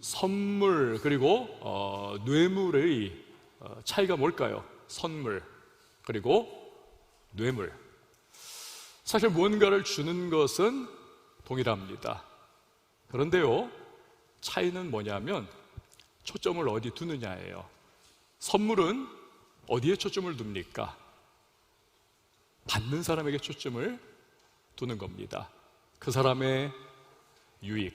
선물 그리고 뇌물의 차이가 뭘까요? 선물 그리고 뇌물. 사실 무언가를 주는 것은 동일합니다. 그런데요, 차이는 뭐냐면 초점을 어디 두느냐예요. 선물은 어디에 초점을 둡니까? 받는 사람에게 초점을 두는 겁니다. 그 사람의 유익,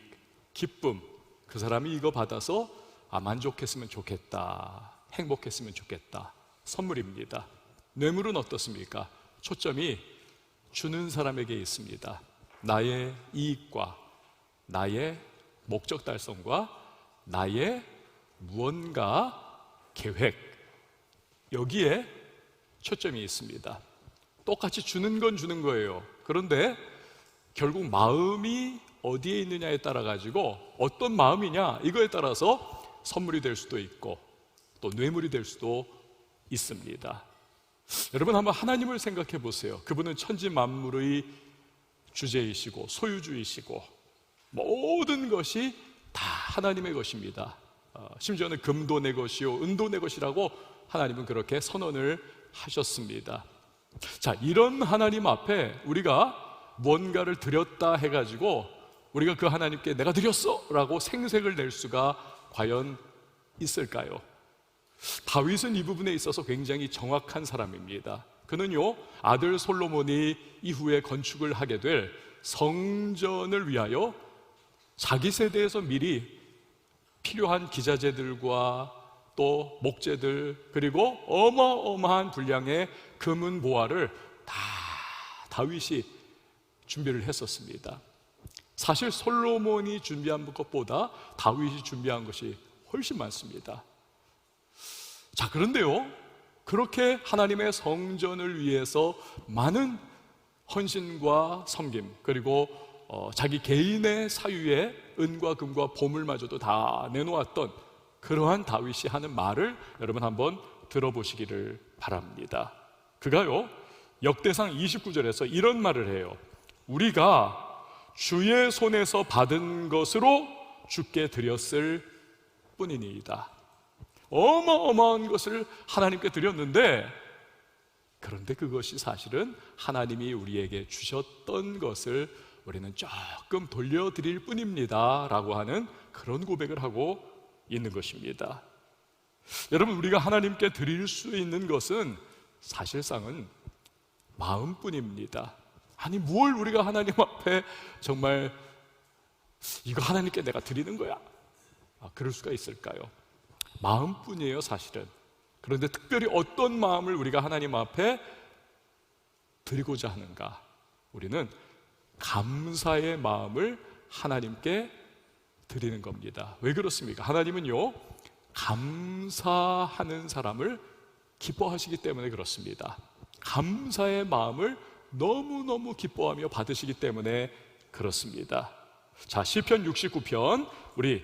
기쁨, 그 사람이 이거 받아서 만족했으면 좋겠다, 행복했으면 좋겠다, 선물입니다. 뇌물은 어떻습니까? 초점이 주는 사람에게 있습니다. 나의 이익과 나의 목적 달성과 나의 무언가 계획, 여기에 초점이 있습니다. 똑같이 주는 건 주는 거예요. 그런데 결국 마음이 어디에 있느냐에 따라 가지고 어떤 마음이냐, 이거에 따라서 선물이 될 수도 있고 또 뇌물이 될 수도 있습니다. 여러분 한번 하나님을 생각해 보세요. 그분은 천지 만물의 주제이시고 소유주이시고 모든 것이 다 하나님의 것입니다. 심지어는 금도 내 것이요 은도 내 것이라고 하나님은 그렇게 선언을 하셨습니다. 자, 이런 하나님 앞에 우리가 무언가를 드렸다 해가지고 우리가 그 하나님께 내가 드렸어 라고 생색을 낼 수가 과연 있을까요? 다윗은 이 부분에 있어서 굉장히 정확한 사람입니다. 그는요, 아들 솔로몬이 이후에 건축을 하게 될 성전을 위하여 자기 세대에서 미리 필요한 기자재들과 또 목재들 그리고 어마어마한 분량의 금은 보화를 다 다윗이 준비를 했었습니다. 사실 솔로몬이 준비한 것보다 다윗이 준비한 것이 훨씬 많습니다. 자, 그런데요, 그렇게 하나님의 성전을 위해서 많은 헌신과 섬김 그리고 자기 개인의 사유에 은과 금과 보물마저도 다 내놓았던 그러한 다윗이 하는 말을 여러분 한번 들어보시기를 바랍니다. 그가요, 역대상 29절에서 이런 말을 해요. 우리가 주의 손에서 받은 것으로 주께 드렸을 뿐이니이다. 어마어마한 것을 하나님께 드렸는데, 그런데 그것이 사실은 하나님이 우리에게 주셨던 것을 우리는 조금 돌려드릴 뿐입니다 라고 하는 그런 고백을 하고 있는 것입니다. 여러분, 우리가 하나님께 드릴 수 있는 것은 사실상은 마음뿐입니다. 아니, 뭘 우리가 하나님 앞에 정말 이거 하나님께 내가 드리는 거야, 그럴 수가 있을까요? 마음뿐이에요, 사실은. 그런데 특별히 어떤 마음을 우리가 하나님 앞에 드리고자 하는가? 우리는 감사의 마음을 하나님께 드리는 겁니다. 왜 그렇습니까? 하나님은요, 감사하는 사람을 기뻐하시기 때문에 그렇습니다. 감사의 마음을 너무너무 기뻐하며 받으시기 때문에 그렇습니다. 자, 시편 69편 우리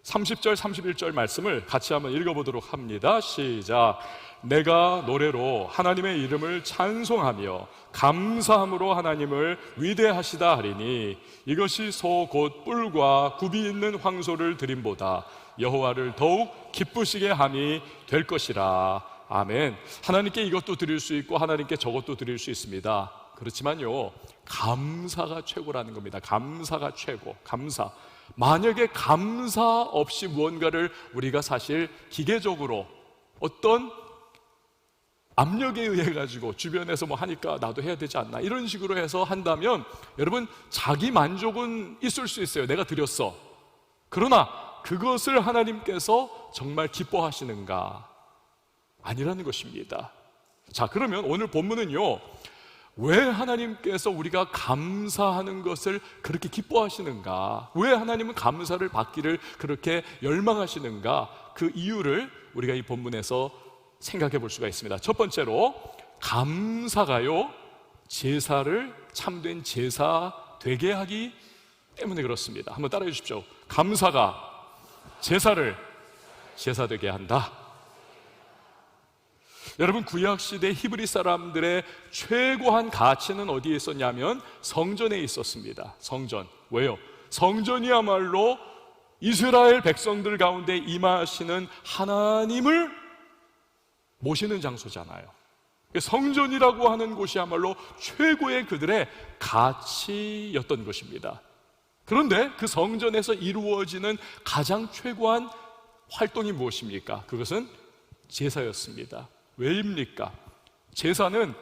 30절 31절 말씀을 같이 한번 읽어보도록 합니다. 시작. 내가 노래로 하나님의 이름을 찬송하며 감사함으로 하나님을 위대하시다 하리니 이것이 소 곧 뿔과 굽이 있는 황소를 드림보다 여호와를 더욱 기쁘시게 함이 될 것이라. 아멘. 하나님께 이것도 드릴 수 있고 하나님께 저것도 드릴 수 있습니다. 그렇지만요, 감사가 최고라는 겁니다. 감사가 최고. 감사. 만약에 감사 없이 무언가를 우리가 사실 기계적으로 어떤 압력에 의해 가지고 주변에서 뭐 하니까 나도 해야 되지 않나 이런 식으로 해서 한다면 여러분, 자기 만족은 있을 수 있어요. 내가 드렸어. 그러나 그것을 하나님께서 정말 기뻐하시는가? 아니라는 것입니다. 자, 그러면 오늘 본문은요, 왜 하나님께서 우리가 감사하는 것을 그렇게 기뻐하시는가? 왜 하나님은 감사를 받기를 그렇게 열망하시는가? 그 이유를 우리가 이 본문에서 생각해 볼 수가 있습니다. 첫 번째로, 감사가요, 제사를 참된 제사 되게 하기 때문에 그렇습니다. 한번 따라해 주십시오. 감사가 제사를 제사 되게 한다. 여러분, 구약시대 히브리 사람들의 최고한 가치는 어디에 있었냐면 성전에 있었습니다. 성전. 왜요? 성전이야말로 이스라엘 백성들 가운데 임하시는 하나님을 모시는 장소잖아요. 성전이라고 하는 곳이야말로 최고의 그들의 가치였던 것입니다. 그런데 그 성전에서 이루어지는 가장 최고한 활동이 무엇입니까? 그것은 제사였습니다. 왜입니까? 제사는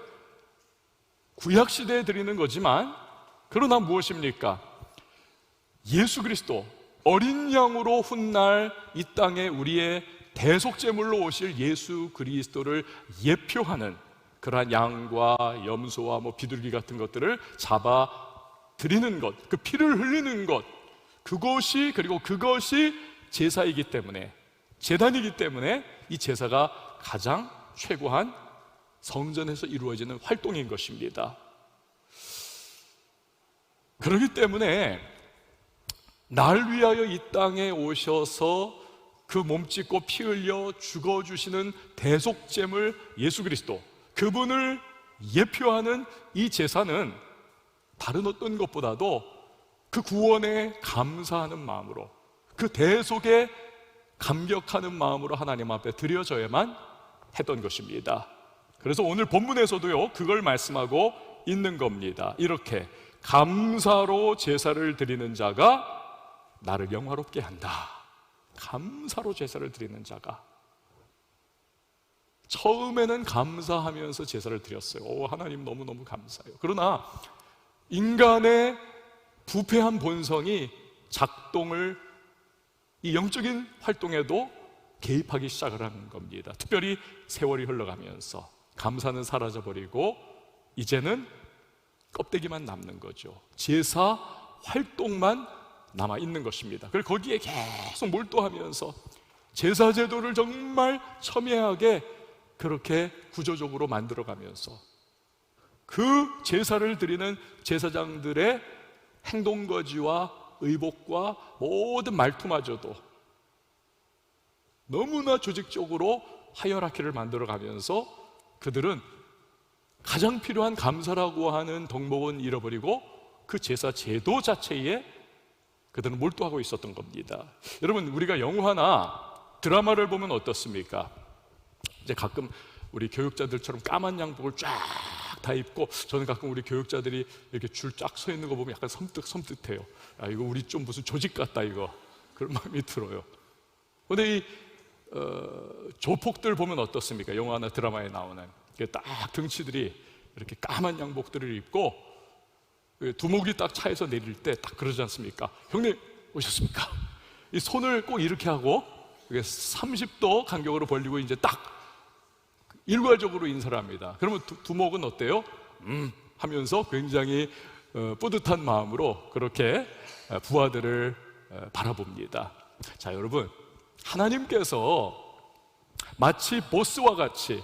구약시대에 드리는 거지만, 그러나 무엇입니까? 예수 그리스도 어린 양으로 훗날 이 땅에 우리의 대속제물로 오실 예수 그리스도를 예표하는 그러한 양과 염소와 비둘기 같은 것들을 잡아 드리는 것, 그 피를 흘리는 것, 그것이 제사이기 때문에, 제단이기 때문에 이 제사가 가장 최고한 성전에서 이루어지는 활동인 것입니다. 그렇기 때문에 날 위하여 이 땅에 오셔서 그 몸짓고 피 흘려 죽어주시는 대속제물 예수 그리스도, 그분을 예표하는 이 제사는 다른 어떤 것보다도 그 구원에 감사하는 마음으로, 그 대속에 감격하는 마음으로 하나님 앞에 드려져야만 했던 것입니다. 그래서 오늘 본문에서도요, 그걸 말씀하고 있는 겁니다. 이렇게 감사로 제사를 드리는 자가 나를 영화롭게 한다. 감사로 제사를 드리는 자가. 처음에는 감사하면서 제사를 드렸어요. 하나님 너무너무 감사해요. 그러나 인간의 부패한 본성이 작동을, 이 영적인 활동에도 개입하기 시작을 하는 겁니다. 특별히 세월이 흘러가면서 감사는 사라져버리고 이제는 껍데기만 남는 거죠. 제사 활동만 남아있는 것입니다. 그리고 거기에 계속 몰두하면서 제사 제도를 정말 첨예하게 그렇게 구조적으로 만들어가면서 그 제사를 드리는 제사장들의 행동거지와 의복과 모든 말투마저도 너무나 조직적으로 하이어라키를 만들어가면서 그들은 가장 필요한 감사라고 하는 덕목은 잃어버리고 그 제사 제도 자체에 그들은 몰두하고 있었던 겁니다. 여러분, 우리가 영화나 드라마를 보면 어떻습니까? 이제 가끔 우리 교육자들처럼 까만 양복을 쫙 다 입고, 저는 가끔 우리 교육자들이 이렇게 줄 쫙 서 있는 거 보면 약간 섬뜩해요. 이거 우리 좀 무슨 조직 같다, 이거. 그런 마음이 들어요. 근데 이 조폭들 보면 어떻습니까? 영화나 드라마에 나오는 딱 등치들이 이렇게 까만 양복들을 입고 두목이 딱 차에서 내릴 때 딱 그러지 않습니까? 형님 오셨습니까? 이 손을 꼭 이렇게 하고 30도 간격으로 벌리고 이제 딱 일괄적으로 인사를 합니다. 그러면 두목은 어때요? 하면서 굉장히 뿌듯한 마음으로 그렇게 부하들을 바라봅니다. 자, 여러분, 하나님께서 마치 보스와 같이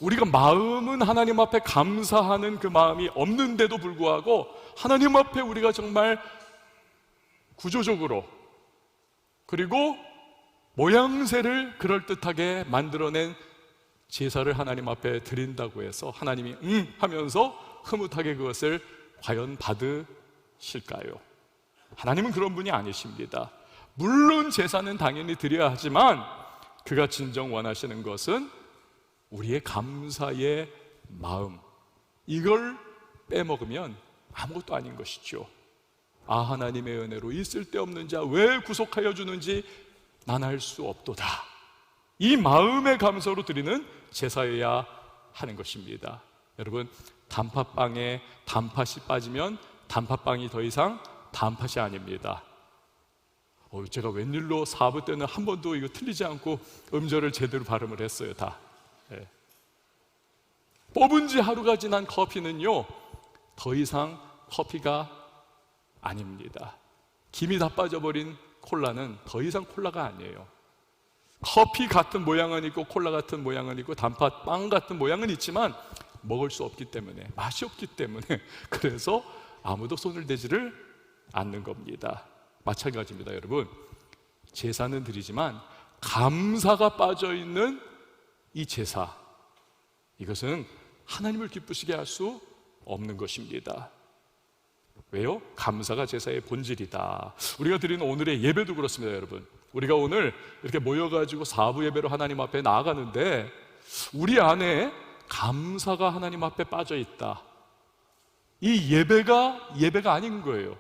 우리가 마음은 하나님 앞에 감사하는 그 마음이 없는데도 불구하고 하나님 앞에 우리가 정말 구조적으로 그리고 모양새를 그럴듯하게 만들어낸 제사를 하나님 앞에 드린다고 해서 하나님이 하면서 흐뭇하게 그것을 과연 받으실까요? 하나님은 그런 분이 아니십니다. 물론 제사는 당연히 드려야 하지만 그가 진정 원하시는 것은 우리의 감사의 마음, 이걸 빼먹으면 아무것도 아닌 것이죠. 하나님의 은혜로 이 쓸데없는 자 왜 구속하여 주는지 난 알 수 없도다. 이 마음의 감사로 드리는 제사여야 하는 것입니다. 여러분, 단팥빵에 단팥이 빠지면 단팥빵이 더 이상 단팥이 아닙니다. 제가 웬일로 4부 때는 한 번도 이거 틀리지 않고 음절을 제대로 발음을 했어요. 다. 네. 뽑은 지 하루가 지난 커피는요, 더 이상 커피가 아닙니다. 김이 다 빠져버린 콜라는 더 이상 콜라가 아니에요. 커피 같은 모양은 있고 콜라 같은 모양은 있고 단팥빵 같은 모양은 있지만 먹을 수 없기 때문에, 맛이 없기 때문에, 그래서 아무도 손을 대지를 않는 겁니다. 마찬가지입니다. 여러분, 제사는 드리지만 감사가 빠져있는 이 제사, 이것은 하나님을 기쁘시게 할 수 없는 것입니다. 왜요? 감사가 제사의 본질이다. 우리가 드리는 오늘의 예배도 그렇습니다, 여러분. 우리가 오늘 이렇게 모여가지고 사부 예배로 하나님 앞에 나아가는데 우리 안에 감사가 하나님 앞에 빠져 있다. 이 예배가 아닌 거예요.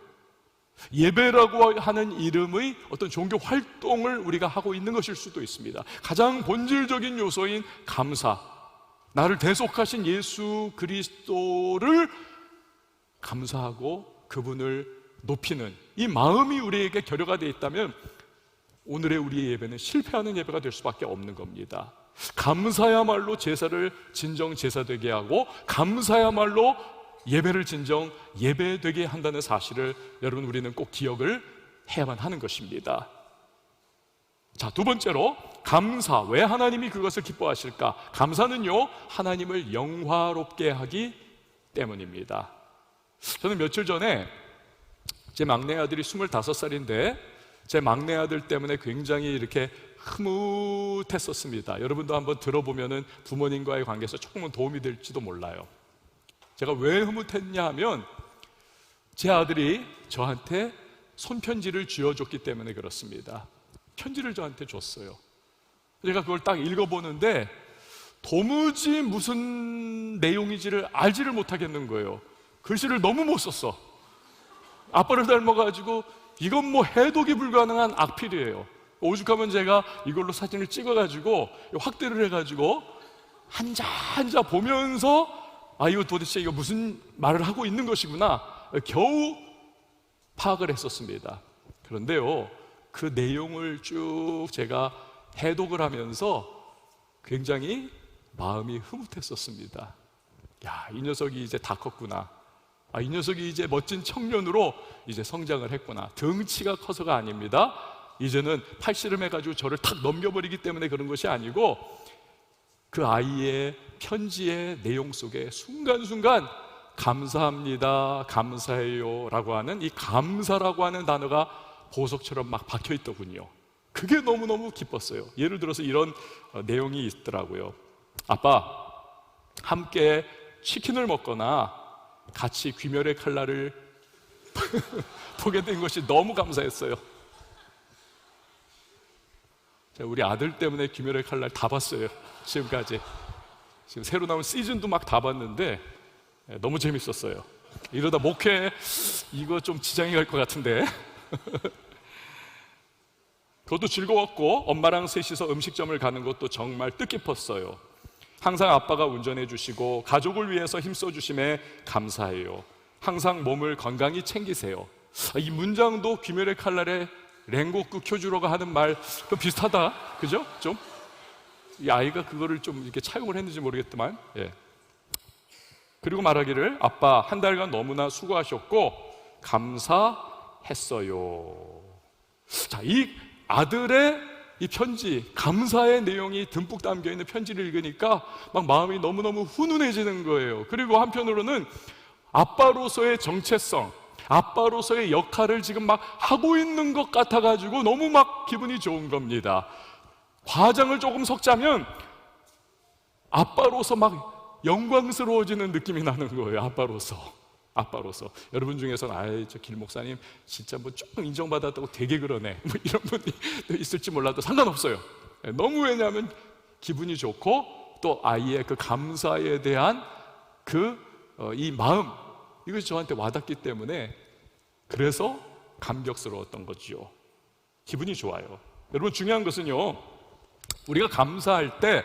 예배라고 하는 이름의 어떤 종교 활동을 우리가 하고 있는 것일 수도 있습니다. 가장 본질적인 요소인 감사, 나를 대속하신 예수 그리스도를 감사하고 그분을 높이는 이 마음이 우리에게 결여가 되어 있다면 오늘의 우리의 예배는 실패하는 예배가 될 수밖에 없는 겁니다. 감사야말로 제사를 진정 제사되게 하고 감사야말로 예배를 진정 예배되게 한다는 사실을 여러분 우리는 꼭 기억을 해야만 하는 것입니다. 자, 두 번째로 감사. 왜 하나님이 그것을 기뻐하실까? 감사는요, 하나님을 영화롭게 하기 때문입니다. 저는 며칠 전에 제 막내 아들이 25살인데 제 막내 아들 때문에 굉장히 이렇게 흐뭇했었습니다. 여러분도 한번 들어보면은 부모님과의 관계에서 조금은 도움이 될지도 몰라요. 제가 왜 흐뭇했냐 하면 제 아들이 저한테 손편지를 쥐어줬기 때문에 그렇습니다. 편지를 저한테 줬어요. 제가 그걸 딱 읽어보는데 도무지 무슨 내용인지를 알지를 못하겠는 거예요. 글씨를 너무 못 썼어. 아빠를 닮아가지고 이건 뭐 해독이 불가능한 악필이에요. 오죽하면 제가 이걸로 사진을 찍어가지고 확대를 해가지고 한자 보면서 이거 도대체 이거 무슨 말을 하고 있는 것이구나 겨우 파악을 했었습니다. 그런데요, 그 내용을 쭉 제가 해독을 하면서 굉장히 마음이 흐뭇했었습니다. 야, 이 녀석이 이제 다 컸구나. 이 녀석이 이제 멋진 청년으로 이제 성장을 했구나. 등치가 커서가 아닙니다. 이제는 팔씨름 해가지고 저를 탁 넘겨버리기 때문에 그런 것이 아니고 그 아이의 편지의 내용 속에 순간순간 감사합니다, 감사해요 라고 하는 이 감사라고 하는 단어가 보석처럼 막 박혀있더군요. 그게 너무너무 기뻤어요. 예를 들어서 이런 내용이 있더라고요. 아빠, 함께 치킨을 먹거나 같이 귀멸의 칼날을 보게 된 것이 너무 감사했어요. 제가 우리 아들 때문에 귀멸의 칼날 다 봤어요. 지금까지. 지금 새로 나온 시즌도 막 다 봤는데 너무 재밌었어요. 이러다 목회 이거 좀 지장이 갈 것 같은데. 그것도 즐거웠고 엄마랑 셋이서 음식점을 가는 것도 정말 뜻깊었어요. 항상 아빠가 운전해 주시고 가족을 위해서 힘써 주심에 감사해요. 항상 몸을 건강히 챙기세요. 이 문장도 귀멸의 칼날에 랭고쿠 켜주러가 하는 말 좀 비슷하다, 그죠? 좀 이 아이가 그거를 좀 이렇게 차용을 했는지 모르겠지만, 예. 그리고 말하기를 아빠 한 달간 너무나 수고하셨고 감사했어요. 자, 이 아들의 이 편지, 감사의 내용이 듬뿍 담겨 있는 편지를 읽으니까 막 마음이 너무너무 훈훈해지는 거예요. 그리고 한편으로는 아빠로서의 정체성, 아빠로서의 역할을 지금 막 하고 있는 것 같아가지고 너무 막 기분이 좋은 겁니다. 과장을 조금 섞자면 아빠로서 막 영광스러워지는 느낌이 나는 거예요. 아빠로서. 여러분 중에서는 저 길 목사님 진짜 뭐 조금 인정받았다고 되게 그러네, 뭐 이런 분이 있을지 몰라도 상관없어요. 너무, 왜냐하면 기분이 좋고 또 아이의 그 감사에 대한 이 마음, 이것이 저한테 와닿기 때문에 그래서 감격스러웠던 거죠. 기분이 좋아요. 여러분, 중요한 것은요, 우리가 감사할 때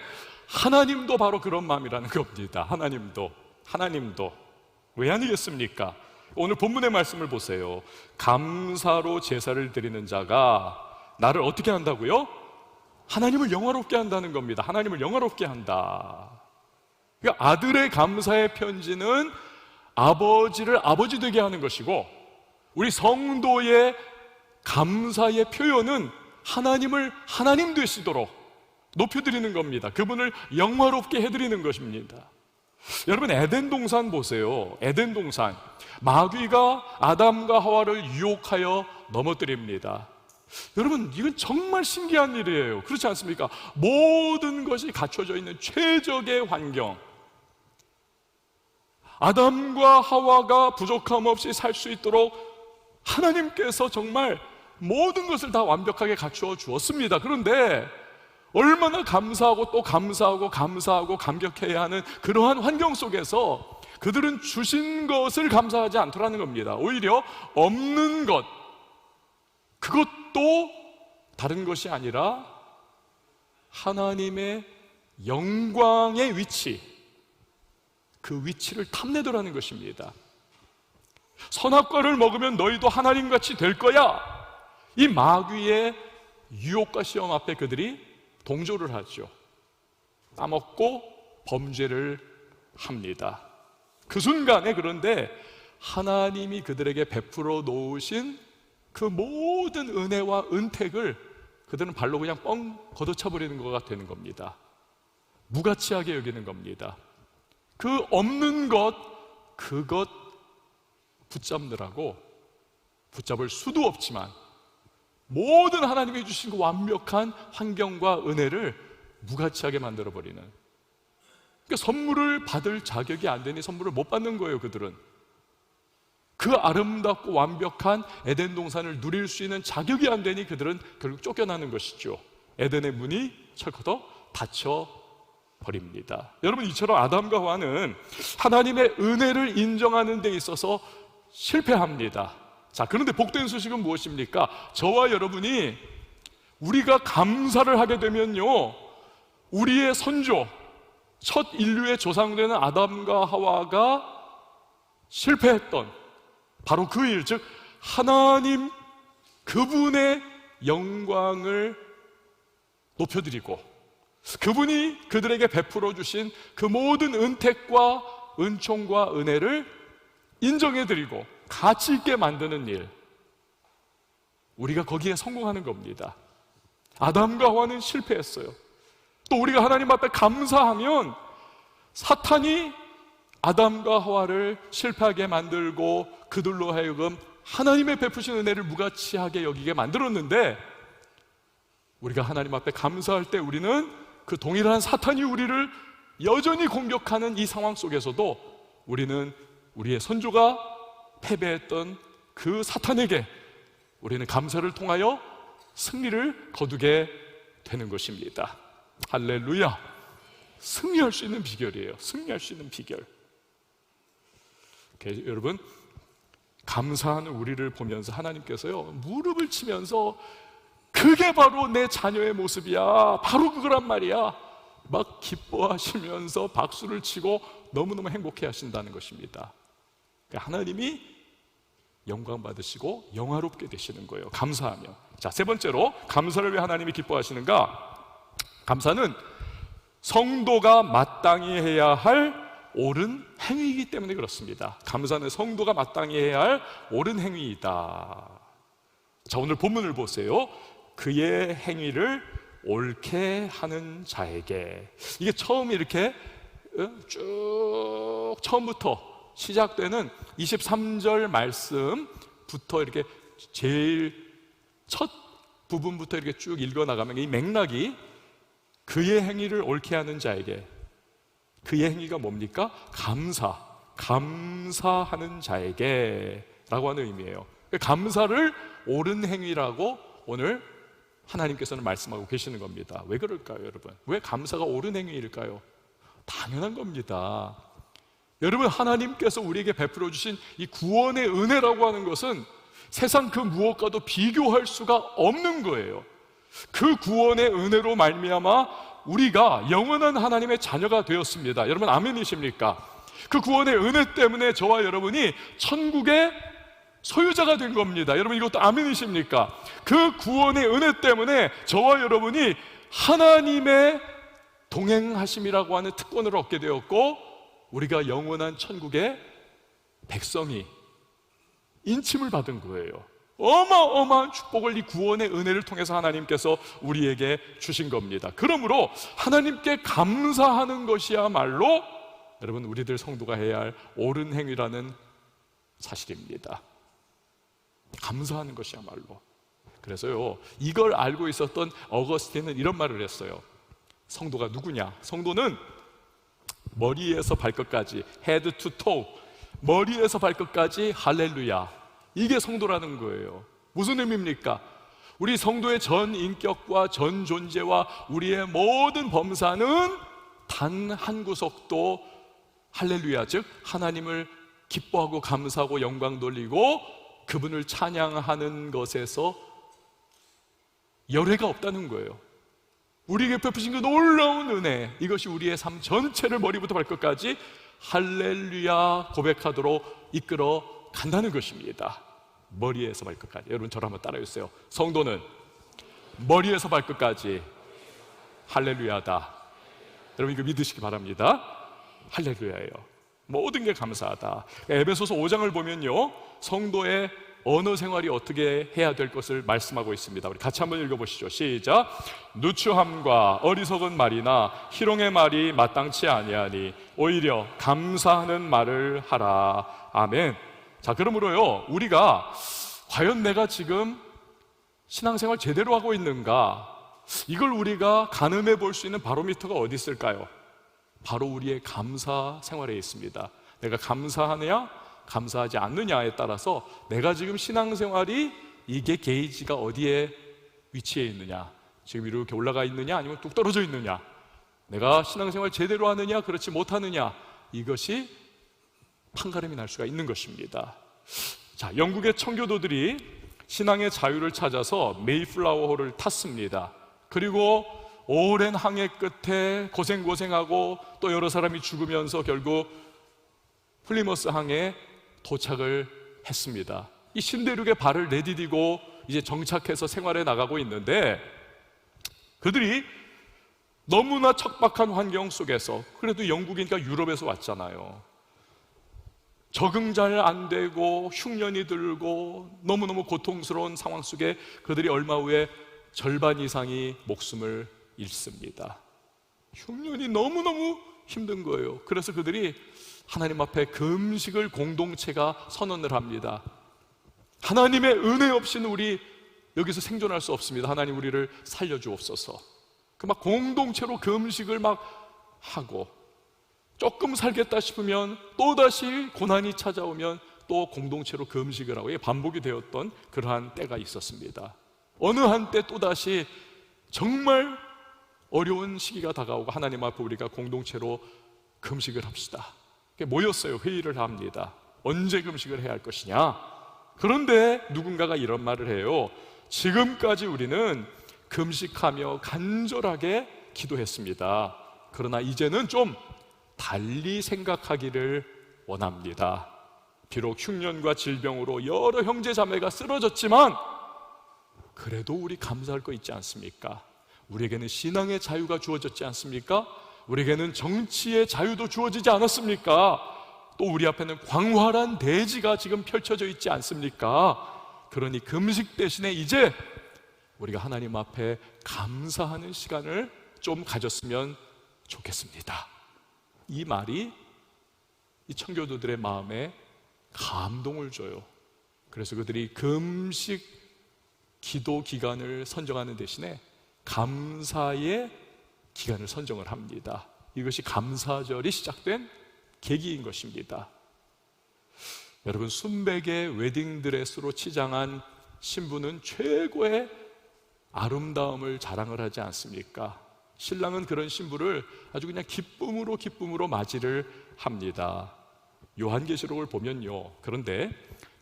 하나님도 바로 그런 마음이라는 겁니다. 하나님도 왜 아니겠습니까? 오늘 본문의 말씀을 보세요. 감사로 제사를 드리는 자가 나를 어떻게 한다고요? 하나님을 영화롭게 한다는 겁니다. 하나님을 영화롭게 한다. 그러니까 아들의 감사의 편지는 아버지를 아버지 되게 하는 것이고, 우리 성도의 감사의 표현은 하나님을 하나님 되시도록 높여드리는 겁니다. 그분을 영화롭게 해드리는 것입니다. 여러분, 에덴 동산 보세요. 에덴 동산, 마귀가 아담과 하와를 유혹하여 넘어뜨립니다. 여러분, 이건 정말 신기한 일이에요. 그렇지 않습니까? 모든 것이 갖춰져 있는 최적의 환경, 아담과 하와가 부족함 없이 살 수 있도록 하나님께서 정말 모든 것을 다 완벽하게 갖추어 주었습니다. 그런데 얼마나 감사하고 또 감사하고 감사하고 감격해야 하는 그러한 환경 속에서 그들은 주신 것을 감사하지 않더라는 겁니다. 오히려 없는 것, 그것도 다른 것이 아니라 하나님의 영광의 위치, 그 위치를 탐내더라는 것입니다. 선악과를 먹으면 너희도 하나님같이 될 거야. 이 마귀의 유혹과 시험 앞에 그들이 동조를 하죠. 따먹고 범죄를 합니다. 그 순간에 그런데 하나님이 그들에게 베풀어 놓으신 그 모든 은혜와 은택을 그들은 발로 그냥 뻥 걷어차버리는 것가 되는 겁니다. 무가치하게 여기는 겁니다. 그 없는 것, 그것 붙잡느라고 붙잡을 수도 없지만 모든 하나님이 주신 그 완벽한 환경과 은혜를 무가치하게 만들어버리는, 그러니까 선물을 받을 자격이 안 되니 선물을 못 받는 거예요. 그들은 그 아름답고 완벽한 에덴 동산을 누릴 수 있는 자격이 안 되니 그들은 결국 쫓겨나는 것이죠. 에덴의 문이 철커덕 닫혀 버립니다. 여러분, 이처럼 아담과 하와는 하나님의 은혜를 인정하는 데 있어서 실패합니다. 자, 그런데 복된 소식은 무엇입니까? 저와 여러분이 우리가 감사를 하게 되면요, 우리의 선조, 첫 인류의 조상되는 아담과 하와가 실패했던 바로 그 일, 즉 하나님 그분의 영광을 높여드리고 그분이 그들에게 베풀어 주신 그 모든 은택과 은총과 은혜를 인정해드리고 가치 있게 만드는 일, 우리가 거기에 성공하는 겁니다. 아담과 하와는 실패했어요. 또 우리가 하나님 앞에 감사하면 사탄이 아담과 하와를 실패하게 만들고 그들로 하여금 하나님의 베푸신 은혜를 무가치하게 여기게 만들었는데, 우리가 하나님 앞에 감사할 때 우리는 그 동일한 사탄이 우리를 여전히 공격하는 이 상황 속에서도 우리는 우리의 선조가 패배했던 그 사탄에게 우리는 감사를 통하여 승리를 거두게 되는 것입니다. 할렐루야! 승리할 수 있는 비결이에요. 승리할 수 있는 비결. 여러분, 감사하는 우리를 보면서 하나님께서요, 무릎을 치면서 그게 바로 내 자녀의 모습이야, 바로 그거란 말이야, 막 기뻐하시면서 박수를 치고 너무너무 행복해 하신다는 것입니다. 그러니까 하나님이 영광 받으시고 영화롭게 되시는 거예요, 감사하면. 자, 세 번째로 감사를 왜 하나님이 기뻐하시는가? 감사는 성도가 마땅히 해야 할 옳은 행위이기 때문에 그렇습니다. 감사는 성도가 마땅히 해야 할 옳은 행위이다. 자, 오늘 본문을 보세요. 그의 행위를 옳게 하는 자에게. 이게 처음 이렇게 쭉 처음부터 시작되는 23절 말씀부터 이렇게 제일 첫 부분부터 이렇게 쭉 읽어나가면 이 맥락이 그의 행위를 옳게 하는 자에게, 그의 행위가 뭡니까? 감사하는 자에게 라고 하는 의미예요. 감사를 옳은 행위라고 오늘 하나님께서는 말씀하고 계시는 겁니다. 왜 그럴까요, 여러분? 왜 감사가 옳은 행위일까요? 당연한 겁니다. 여러분, 하나님께서 우리에게 베풀어 주신 이 구원의 은혜라고 하는 것은 세상 그 무엇과도 비교할 수가 없는 거예요. 그 구원의 은혜로 말미암아 우리가 영원한 하나님의 자녀가 되었습니다. 여러분, 아멘이십니까? 그 구원의 은혜 때문에 저와 여러분이 천국의 소유자가 된 겁니다. 여러분, 이것도 아멘이십니까? 그 구원의 은혜 때문에 저와 여러분이 하나님의 동행하심이라고 하는 특권을 얻게 되었고, 우리가 영원한 천국의 백성이 인침을 받은 거예요. 어마어마한 축복을 이 구원의 은혜를 통해서 하나님께서 우리에게 주신 겁니다. 그러므로 하나님께 감사하는 것이야말로 여러분, 우리들 성도가 해야 할 옳은 행위라는 사실입니다. 감사하는 것이야말로. 그래서요, 이걸 알고 있었던 어거스틴은 이런 말을 했어요. 성도가 누구냐? 성도는 머리에서 발끝까지, 헤드 투 토, 머리에서 발끝까지 할렐루야. 이게 성도라는 거예요. 무슨 의미입니까? 우리 성도의 전 인격과 전 존재와 우리의 모든 범사는 단 한 구석도 할렐루야, 즉 하나님을 기뻐하고 감사하고 영광 돌리고 그분을 찬양하는 것에서 열애가 없다는 거예요. 우리에게 베푸신 그 놀라운 은혜, 이것이 우리의 삶 전체를 머리부터 발끝까지 할렐루야 고백하도록 이끌어 간다는 것입니다. 머리에서 발끝까지. 여러분 저를 한번 따라해 주세요. 성도는 머리에서 발끝까지 할렐루야다. 여러분 이거 믿으시기 바랍니다. 할렐루야예요. 모든 게 감사하다. 에베소서 5장을 보면요, 성도의 언어 생활이 어떻게 해야 될 것을 말씀하고 있습니다. 우리 같이 한번 읽어보시죠. 시작. 누추함과 어리석은 말이나 희롱의 말이 마땅치 아니하니 오히려 감사하는 말을 하라. 아멘. 자, 그러므로요, 우리가 과연 내가 지금 신앙생활 제대로 하고 있는가, 이걸 우리가 가늠해 볼 수 있는 바로미터가 어디 있을까요? 바로 우리의 감사 생활에 있습니다. 내가 감사하느냐 감사하지 않느냐에 따라서 내가 지금 신앙생활이, 이게 게이지가 어디에 위치해 있느냐, 지금 이렇게 올라가 있느냐 아니면 뚝 떨어져 있느냐, 내가 신앙생활 제대로 하느냐 그렇지 못하느냐, 이것이 판가름이 날 수가 있는 것입니다. 자, 영국의 청교도들이 신앙의 자유를 찾아서 메이플라워호를 탔습니다. 그리고 오랜 항해 끝에 고생하고 또 여러 사람이 죽으면서 결국 플리머스 항에 도착을 했습니다. 이 신대륙에 발을 내디디고 이제 정착해서 생활해 나가고 있는데, 그들이 너무나 척박한 환경 속에서, 그래도 영국이니까 유럽에서 왔잖아요. 적응 잘 안 되고 흉년이 들고 너무너무 고통스러운 상황 속에 그들이 얼마 후에 절반 이상이 목숨을 잃습니다. 흉년이 너무너무 힘든 거예요. 그래서 그들이 하나님 앞에 금식을 공동체가 선언을 합니다. 하나님의 은혜 없이는 우리 여기서 생존할 수 없습니다. 하나님 우리를 살려주옵소서. 그 막 공동체로 금식을 막 하고, 조금 살겠다 싶으면 또다시 고난이 찾아오면 또 공동체로 금식을 하고, 반복이 되었던 그러한 때가 있었습니다. 어느 한때 또다시 정말 어려운 시기가 다가오고 하나님 앞에 우리가 공동체로 금식을 합시다. 모였어요. 회의를 합니다. 언제 금식을 해야 할 것이냐. 그런데 누군가가 이런 말을 해요. 지금까지 우리는 금식하며 간절하게 기도했습니다. 그러나 이제는 좀 달리 생각하기를 원합니다. 비록 흉년과 질병으로 여러 형제 자매가 쓰러졌지만 그래도 우리 감사할 거 있지 않습니까? 우리에게는 신앙의 자유가 주어졌지 않습니까? 우리에게는 정치의 자유도 주어지지 않았습니까? 또 우리 앞에는 광활한 대지가 지금 펼쳐져 있지 않습니까? 그러니 금식 대신에 이제 우리가 하나님 앞에 감사하는 시간을 좀 가졌으면 좋겠습니다. 이 말이 이 청교도들의 마음에 감동을 줘요. 그래서 그들이 금식 기도 기간을 선정하는 대신에 감사의 기간을 선정을 합니다. 이것이 감사절이 시작된 계기인 것입니다. 여러분, 순백의 웨딩드레스로 치장한 신부는 최고의 아름다움을 자랑을 하지 않습니까? 신랑은 그런 신부를 아주 그냥 기쁨으로 맞이를 합니다. 요한계시록을 보면요, 그런데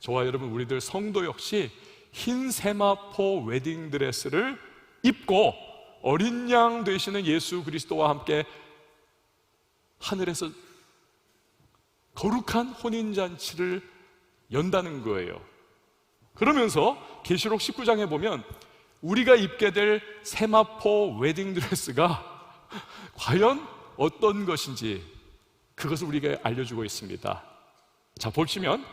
저와 여러분, 우리들 성도 역시 흰 세마포 웨딩드레스를 입고 어린 양 되시는 예수 그리스도와 함께 하늘에서 거룩한 혼인잔치를 연다는 거예요. 그러면서 계시록 19장에 보면 우리가 입게 될 세마포 웨딩드레스가 과연 어떤 것인지 그것을 우리에게 알려주고 있습니다. 자, 보시면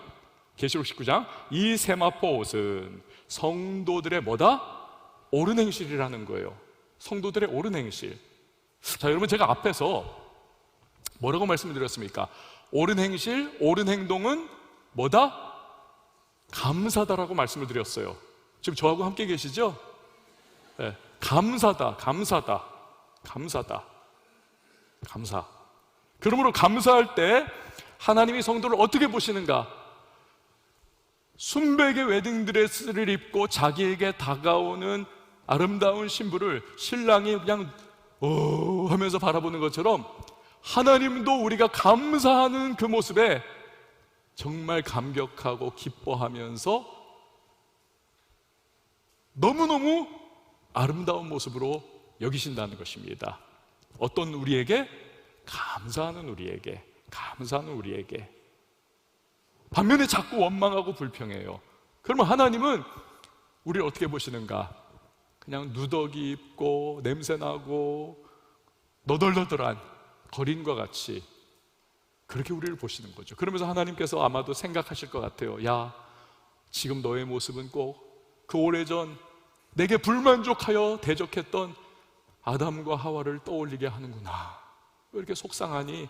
계시록 19장, 이 세마포 옷은 성도들의 뭐다? 옳은 행실이라는 거예요. 성도들의 옳은 행실. 자, 여러분, 제가 앞에서 뭐라고 말씀드렸습니까? 옳은 행실, 옳은 행동은 뭐다? 감사다라고 말씀을 드렸어요. 지금 저하고 함께 계시죠? 네, 감사다. 감사. 그러므로 감사할 때 하나님이 성도를 어떻게 보시는가? 순백의 웨딩드레스를 입고 자기에게 다가오는 아름다운 신부를 신랑이 그냥 하면서 바라보는 것처럼 하나님도 우리가 감사하는 그 모습에 정말 감격하고 기뻐하면서 너무너무 아름다운 모습으로 여기신다는 것입니다. 어떤 우리에게? 감사하는 우리에게. 감사하는 우리에게. 반면에 자꾸 원망하고 불평해요. 그러면 하나님은 우리를 어떻게 보시는가? 그냥 누더기 입고 냄새나고 너덜너덜한 거린과 같이 그렇게 우리를 보시는 거죠. 그러면서 하나님께서 아마도 생각하실 것 같아요. 야, 지금 너의 모습은 꼭 그 오래전 내게 불만족하여 대적했던 아담과 하와를 떠올리게 하는구나. 왜 이렇게 속상하니?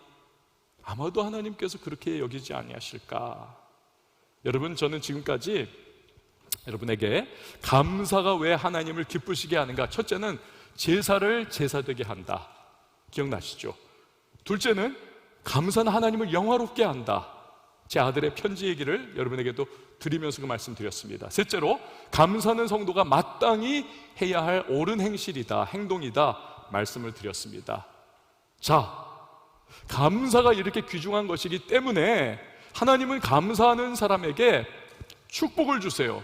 아마도 하나님께서 그렇게 여기지 아니하실까? 여러분, 저는 지금까지 여러분에게 감사가 왜 하나님을 기쁘시게 하는가? 첫째는 제사를 제사되게 한다. 기억나시죠? 둘째는 감사는 하나님을 영화롭게 한다. 제 아들의 편지 얘기를 여러분에게도 드리면서 그 말씀 드렸습니다. 셋째로 감사는 성도가 마땅히 해야 할 옳은 행실이다, 행동이다 말씀을 드렸습니다. 자, 감사가 이렇게 귀중한 것이기 때문에 하나님은 감사하는 사람에게 축복을 주세요.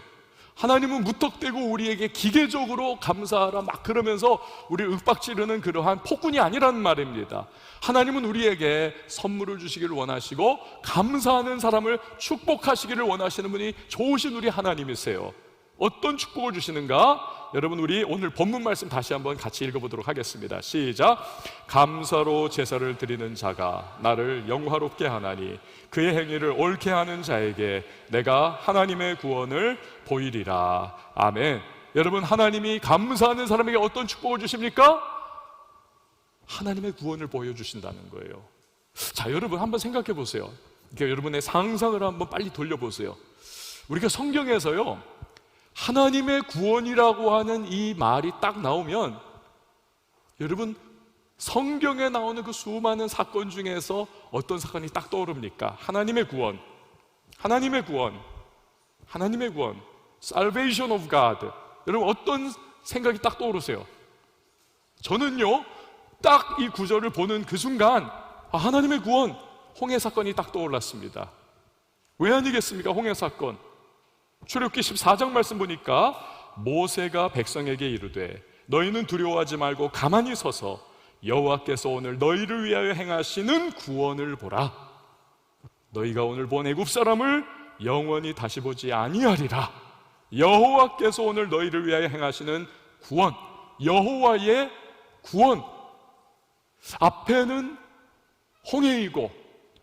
하나님은 무턱대고 우리에게 기계적으로 감사하라 막 그러면서 우리를 윽박지르는 그러한 폭군이 아니라는 말입니다. 하나님은 우리에게 선물을 주시기를 원하시고 감사하는 사람을 축복하시기를 원하시는 분이 좋으신 우리 하나님이세요. 어떤 축복을 주시는가? 여러분, 우리 오늘 본문 말씀 다시 한번 같이 읽어보도록 하겠습니다. 시작. 감사로 제사를 드리는 자가 나를 영화롭게 하나니 그의 행위를 옳게 하는 자에게 내가 하나님의 구원을 보이리라. 아멘. 여러분, 하나님이 감사하는 사람에게 어떤 축복을 주십니까? 하나님의 구원을 보여주신다는 거예요. 자, 여러분 한번 생각해 보세요. 여러분의 상상을 한번 빨리 돌려보세요. 우리가 성경에서요, 하나님의 구원이라고 하는 이 말이 딱 나오면 여러분, 성경에 나오는 그 수많은 사건 중에서 어떤 사건이 딱 떠오릅니까? 하나님의 구원, 하나님의 구원, 하나님의 구원, Salvation of God. 여러분, 어떤 생각이 딱 떠오르세요? 저는요, 딱 이 구절을 보는 그 순간 하나님의 구원, 홍해 사건이 딱 떠올랐습니다. 왜 아니겠습니까? 홍해 사건. 출애굽기 14장 말씀 보니까 모세가 백성에게 이르되 너희는 두려워하지 말고 가만히 서서 여호와께서 오늘 너희를 위하여 행하시는 구원을 보라. 너희가 오늘 본 애굽 사람을 영원히 다시 보지 아니하리라. 여호와께서 오늘 너희를 위하여 행하시는 구원, 여호와의 구원. 앞에는 홍해이고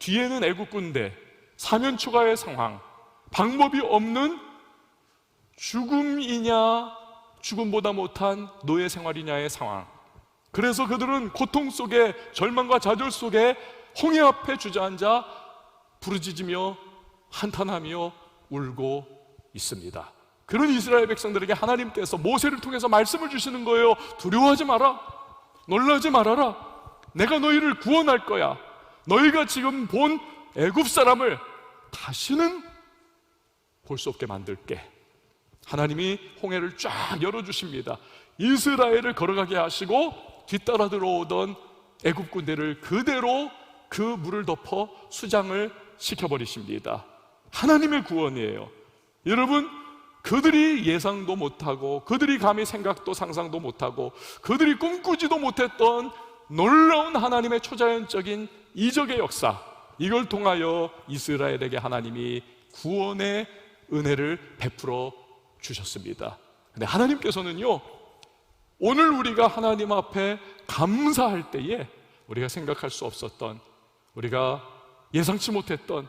뒤에는 애굽 군대, 사면초가의 상황, 방법이 없는 죽음이냐 죽음보다 못한 노예 생활이냐의 상황. 그래서 그들은 고통 속에, 절망과 좌절 속에 홍해 앞에 주저앉아 부르짖으며 한탄하며 울고 있습니다. 그런 이스라엘 백성들에게 하나님께서 모세를 통해서 말씀을 주시는 거예요. 두려워하지 마라, 놀라지 말아라. 내가 너희를 구원할 거야. 너희가 지금 본 애굽 사람을 다시는 볼 수 없게 만들게. 하나님이 홍해를 쫙 열어주십니다. 이스라엘을 걸어가게 하시고 뒤따라 들어오던 애굽 군대를 그대로 그 물을 덮어 수장을 시켜버리십니다. 하나님의 구원이에요. 여러분, 그들이 예상도 못하고 그들이 감히 생각도 상상도 못하고 그들이 꿈꾸지도 못했던 놀라운 하나님의 초자연적인 이적의 역사, 이걸 통하여 이스라엘에게 하나님이 구원의 은혜를 베풀어 주셨습니다. 근데 하나님께서는요, 오늘 우리가 하나님 앞에 감사할 때에 우리가 생각할 수 없었던, 우리가 예상치 못했던,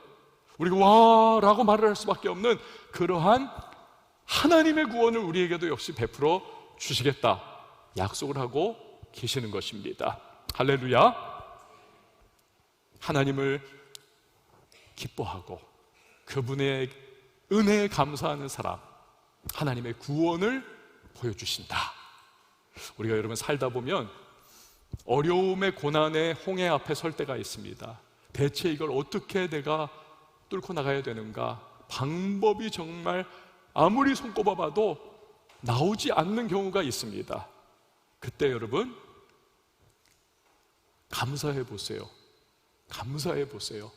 우리가 와 라고 말을 할 수밖에 없는 그러한 하나님의 구원을 우리에게도 역시 베풀어 주시겠다 약속을 하고 계시는 것입니다. 할렐루야. 하나님을 기뻐하고 그분의 은혜에 감사하는 사람, 하나님의 구원을 보여주신다. 우리가 여러분 살다 보면 어려움의 고난의 홍해 앞에 설 때가 있습니다. 대체 이걸 어떻게 내가 뚫고 나가야 되는가? 방법이 정말 아무리 손꼽아 봐도 나오지 않는 경우가 있습니다. 그때 여러분 감사해 보세요. 감사해 보세요.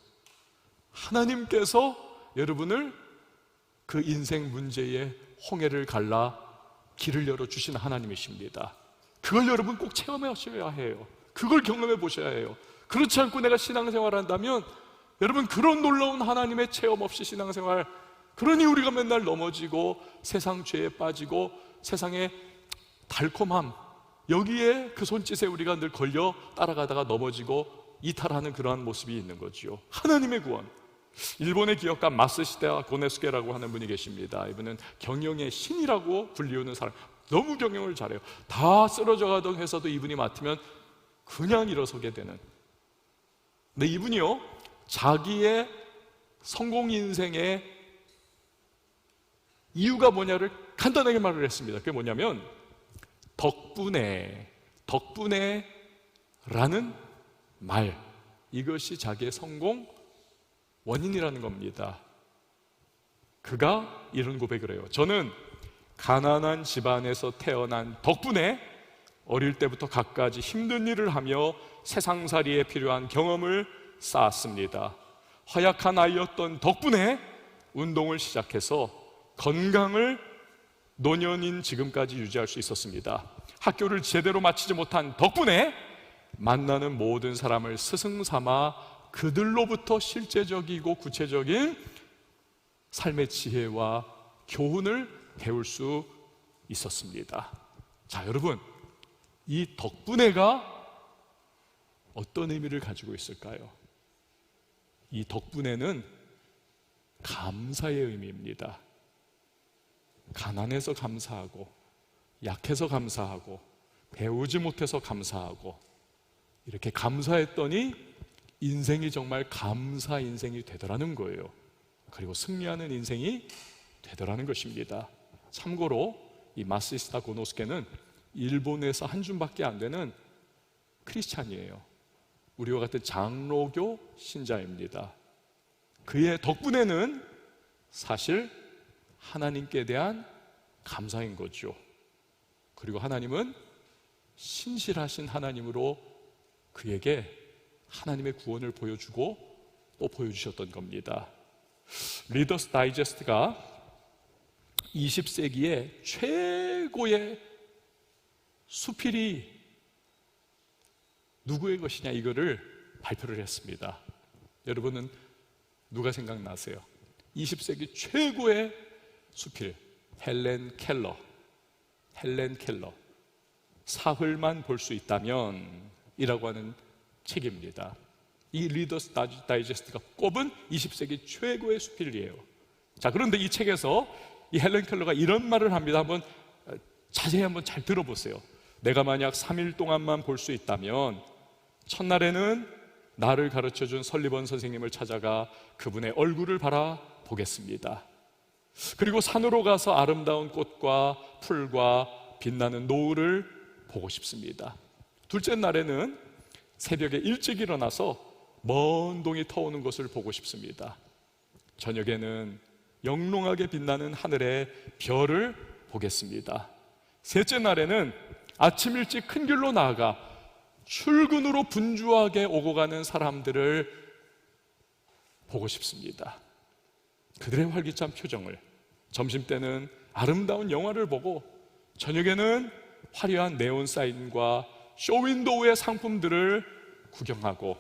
하나님께서 여러분을 그 인생 문제의 홍해를 갈라 길을 열어주신 하나님이십니다. 그걸 여러분 꼭 체험하셔야 해요. 그걸 경험해 보셔야 해요. 그렇지 않고 내가 신앙생활 한다면 여러분 그런 놀라운 하나님의 체험 없이 신앙생활, 그러니 우리가 맨날 넘어지고 세상 죄에 빠지고 세상의 달콤함, 여기에 그 손짓에 우리가 늘 걸려 따라가다가 넘어지고 이탈하는 그러한 모습이 있는 거지요. 하나님의 구원. 일본의 기업가 마쓰시다 고네스케라고 하는 분이 계십니다. 이분은 경영의 신이라고 불리우는 사람, 너무 경영을 잘해요. 다 쓰러져 가던 회사도 이분이 맡으면 그냥 일어서게 되는. 근데 이분이요, 자기의 성공 인생의 이유가 뭐냐를 간단하게 말을 했습니다. 그게 뭐냐면 덕분에라는 말, 이것이 자기의 성공 원인이라는 겁니다. 그가 이런 고백을 해요. 저는 가난한 집안에서 태어난 덕분에 어릴 때부터 갖가지 힘든 일을 하며 세상살이에 필요한 경험을 쌓았습니다. 허약한 아이였던 덕분에 운동을 시작해서 건강을 노년인 지금까지 유지할 수 있었습니다. 학교를 제대로 마치지 못한 덕분에 만나는 모든 사람을 스승 삼아 그들로부터 실제적이고 구체적인 삶의 지혜와 교훈을 배울 수 있었습니다. 자, 여러분, 이 덕분에가 어떤 의미를 가지고 있을까요? 이 덕분에는 감사의 의미입니다. 가난해서 감사하고, 약해서 감사하고, 배우지 못해서 감사하고, 이렇게 감사했더니 인생이 정말 감사 인생이 되더라는 거예요. 그리고 승리하는 인생이 되더라는 것입니다. 참고로 이 마쓰시다 고노스케는 일본에서 한 줌밖에 안 되는 크리스찬이에요. 우리와 같은 장로교 신자입니다. 그의 덕분에는 사실 하나님께 대한 감사인 거죠. 그리고 하나님은 신실하신 하나님으로 그에게 하나님의 구원을 보여주고 또 보여주셨던 겁니다. 리더스 다이제스트가 20세기의 최고의 수필이 누구의 것이냐, 이거를 발표를 했습니다. 여러분은 누가 생각나세요? 20세기 최고의 수필, 헬렌 켈러. 사흘만 볼 수 있다면 이라고 하는 책입니다. 이 리더스 다이제스트가 꼽은 20세기 최고의 수필이에요. 자, 그런데 이 책에서 이 헬렌 켈러가 이런 말을 합니다. 한번 자세히 한번 잘 들어보세요. 내가 만약 3일 동안만 볼 수 있다면 첫날에는 나를 가르쳐준 설리번 선생님을 찾아가 그분의 얼굴을 바라보겠습니다. 그리고 산으로 가서 아름다운 꽃과 풀과 빛나는 노을을 보고 싶습니다. 둘째 날에는 새벽에 일찍 일어나서 먼 동이 터오는 것을 보고 싶습니다. 저녁에는 영롱하게 빛나는 하늘의 별을 보겠습니다. 셋째 날에는 아침 일찍 큰 길로 나아가 출근으로 분주하게 오고 가는 사람들을 보고 싶습니다. 그들의 활기찬 표정을. 점심때는 아름다운 영화를 보고, 저녁에는 화려한 네온 사인과 쇼윈도우의 상품들을 구경하고,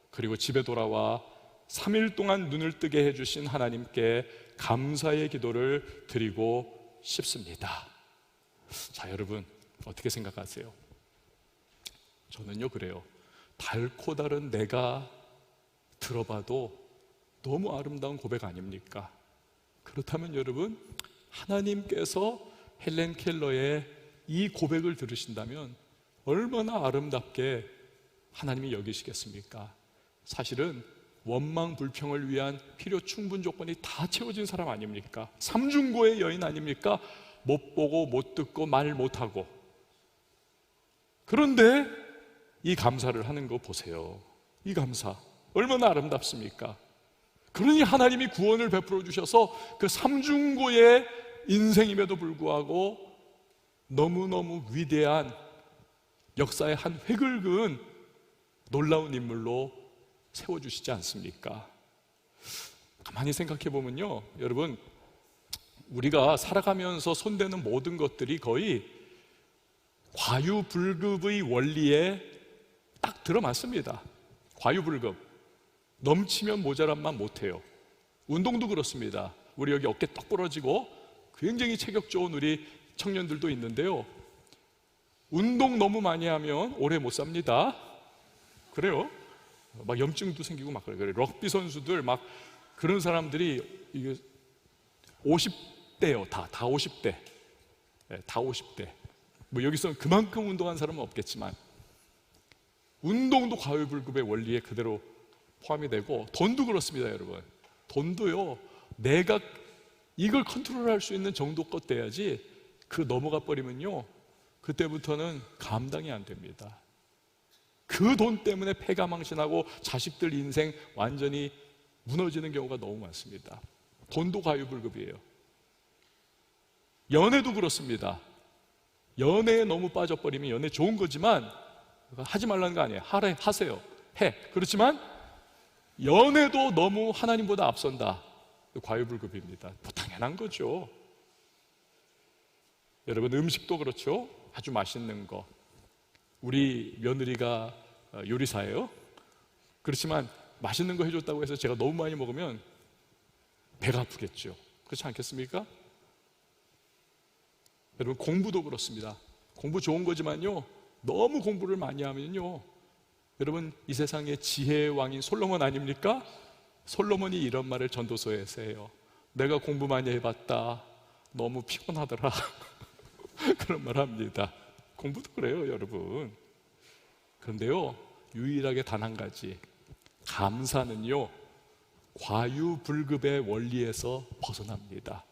그리고 집에 돌아와 3일 동안 눈을 뜨게 해주신 하나님께 감사의 기도를 드리고 싶습니다. 자, 여러분 어떻게 생각하세요? 저는요 그래요. 달고 다른 내가 들어봐도 너무 아름다운 고백 아닙니까? 그렇다면 여러분, 하나님께서 헬렌 켈러의 이 고백을 들으신다면 얼마나 아름답게 하나님이 여기시겠습니까? 사실은 원망 불평을 위한 필요 충분 조건이 다 채워진 사람 아닙니까? 삼중고의 여인 아닙니까? 못 보고 못 듣고 말 못하고. 그런데 이 감사를 하는 거 보세요. 이 감사 얼마나 아름답습니까? 그러니 하나님이 구원을 베풀어 주셔서 그 삼중고의 인생임에도 불구하고 너무너무 위대한 역사의 한 획을 그은 놀라운 인물로 세워주시지 않습니까? 가만히 생각해 보면요, 여러분, 우리가 살아가면서 손대는 모든 것들이 거의 과유불급의 원리에 딱 들어맞습니다. 과유불급, 넘치면 모자란만 못해요. 운동도 그렇습니다. 우리 여기 어깨 떡 부러지고 굉장히 체격 좋은 우리 청년들도 있는데요, 운동 너무 많이 하면 오래 못 삽니다. 그래요. 막 염증도 생기고 막 그래요. 럭비 선수들 막 그런 사람들이 이게 50대요. 다 50대. 네, 다 50대. 뭐 여기서 그만큼 운동한 사람은 없겠지만 운동도 과유불급의 원리에 그대로 포함이 되고, 돈도 그렇습니다, 여러분. 돈도요, 내가 이걸 컨트롤할 수 있는 정도 것 돼야지 그 넘어가 버리면요, 그때부터는 감당이 안 됩니다. 그 돈 때문에 패가망신하고 자식들 인생 완전히 무너지는 경우가 너무 많습니다. 돈도 과유불급이에요. 연애도 그렇습니다. 연애에 너무 빠져버리면, 연애 좋은 거지만 하지 말라는 거 아니에요. 하세요. 해. 그렇지만 연애도 너무 하나님보다 앞선다. 과유불급입니다. 뭐 당연한 거죠. 여러분, 음식도 그렇죠. 아주 맛있는 거, 우리 며느리가 요리사예요. 그렇지만 맛있는 거 해줬다고 해서 제가 너무 많이 먹으면 배가 아프겠죠. 그렇지 않겠습니까? 여러분, 공부도 그렇습니다. 공부 좋은 거지만요, 너무 공부를 많이 하면요, 여러분, 이 세상의 지혜의 왕인 솔로몬 아닙니까? 솔로몬이 이런 말을 전도서에서 해요. 내가 공부 많이 해봤다, 너무 피곤하더라. 그런 말 합니다. 공부도 그래요, 여러분. 그런데요, 유일하게 단 한 가지, 감사는요, 과유불급의 원리에서 벗어납니다.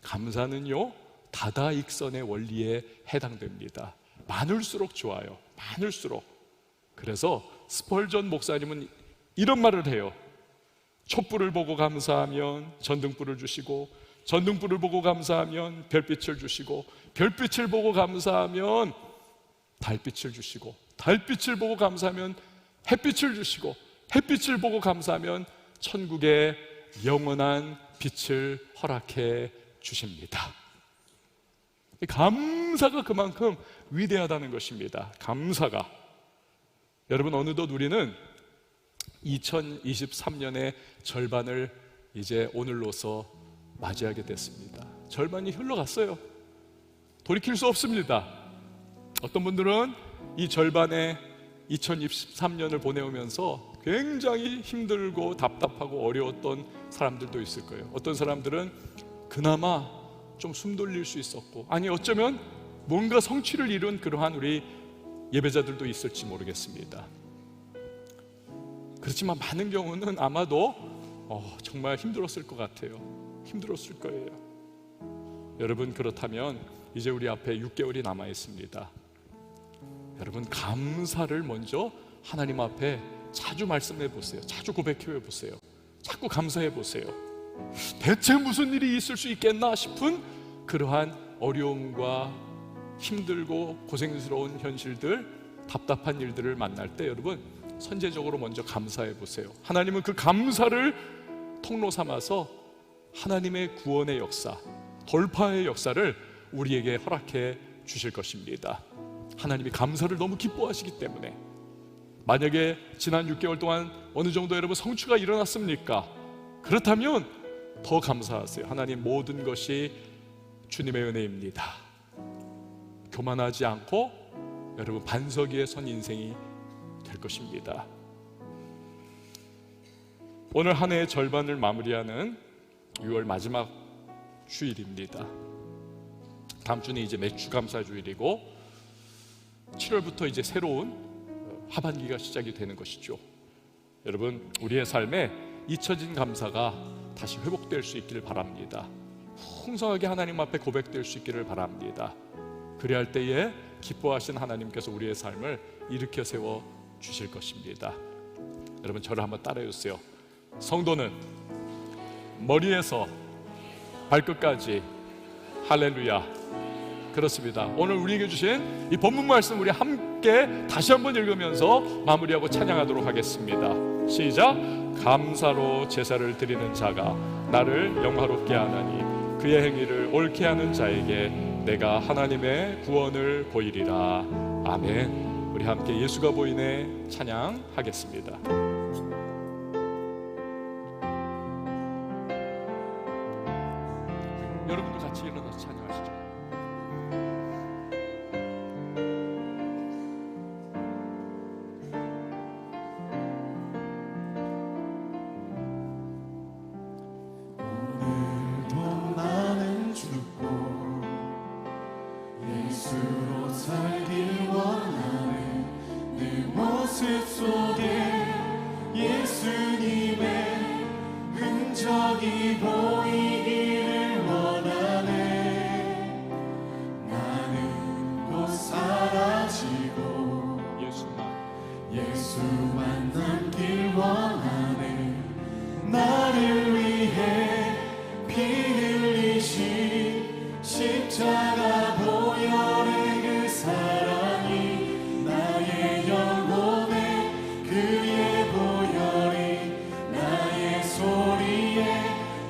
감사는요, 다다익선의 원리에 해당됩니다. 많을수록 좋아요. 많을수록. 그래서 스펄전 목사님은 이런 말을 해요. 촛불을 보고 감사하면 전등불을 주시고, 전등불을 보고 감사하면 별빛을 주시고, 별빛을 보고 감사하면 달빛을 주시고, 달빛을 보고 감사하면 햇빛을 주시고, 햇빛을 보고 감사하면 천국의 영원한 빛을 허락해 주십니다. 감사가 그만큼 위대하다는 것입니다. 감사가. 여러분, 어느덧 우리는 2023년의 절반을 이제 오늘로서 맞이하게 됐습니다. 절반이 흘러갔어요. 돌이킬 수 없습니다. 어떤 분들은 이 절반의 2023년을 보내오면서 굉장히 힘들고 답답하고 어려웠던 사람들도 있을 거예요. 어떤 사람들은 그나마 좀 숨 돌릴 수 있었고, 아니 어쩌면 뭔가 성취를 이룬 그러한 우리 예배자들도 있을지 모르겠습니다. 그렇지만 많은 경우는 아마도 정말 힘들었을 것 같아요. 힘들었을 거예요. 여러분, 그렇다면 이제 우리 앞에 6개월이 남아 있습니다. 여러분, 감사를 먼저 하나님 앞에 자주 말씀해 보세요. 자주 고백해 보세요. 자꾸 감사해 보세요. 대체 무슨 일이 있을 수 있겠나 싶은 그러한 어려움과 힘들고 고생스러운 현실들, 답답한 일들을 만날 때 여러분, 선제적으로 먼저 감사해 보세요. 하나님은 그 감사를 통로 삼아서 하나님의 구원의 역사, 돌파의 역사를 우리에게 허락해 주실 것입니다. 하나님이 감사를 너무 기뻐하시기 때문에. 만약에 지난 6개월 동안 어느 정도 여러분 성취가 일어났습니까? 그렇다면 더 감사하세요. 하나님, 모든 것이 주님의 은혜입니다. 교만하지 않고 여러분 반석 위에 선 인생이 될 것입니다. 오늘 한 해의 절반을 마무리하는 6월 마지막 주일입니다. 다음 주는 이제 매주 감사 주일이고 7월부터 이제 새로운 하반기가 시작이 되는 것이죠. 여러분, 우리의 삶에 잊혀진 감사가 다시 회복될 수 있기를 바랍니다. 풍성하게 하나님 앞에 고백될 수 있기를 바랍니다. 그래야 할 때에 기뻐하신 하나님께서 우리의 삶을 일으켜 세워 주실 것입니다. 여러분, 저를 한번 따라해 주세요. 성도는 머리에서 발끝까지 할렐루야. 그렇습니다. 오늘 우리에게 주신 이 본문 말씀 우리 함께 다시 한번 읽으면서 마무리하고 찬양하도록 하겠습니다. 시작. 감사로 제사를 드리는 자가 나를 영화롭게 하나니 그의 행위를 옳게 하는 자에게 내가 하나님의 구원을 보이리라. 아멘. 우리 함께 예수가 보이네 찬양하겠습니다. 여러분도 같이 일어나서 찬양하시죠. 예수로 살길 원하는 내 모습 속에 예수님의 흔적이 보이기를 원하네. 나는 곧 사라지고 예수만 남길 원하네. 나를 위해 피 흘리신 십자가 보혈의 그 사랑이 나의 영혼에 그의 보혈이 나의 소리에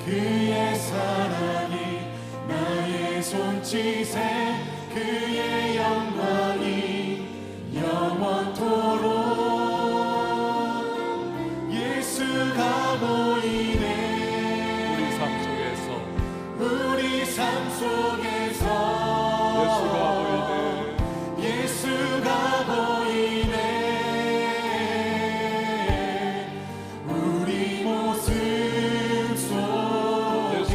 그의 사랑이 나의 손짓에 그의 영광이 영원토록 예수가 보이네. 우리 삶 속에서 예수가 보이네. 예수가 보이네. 우리 모습 속에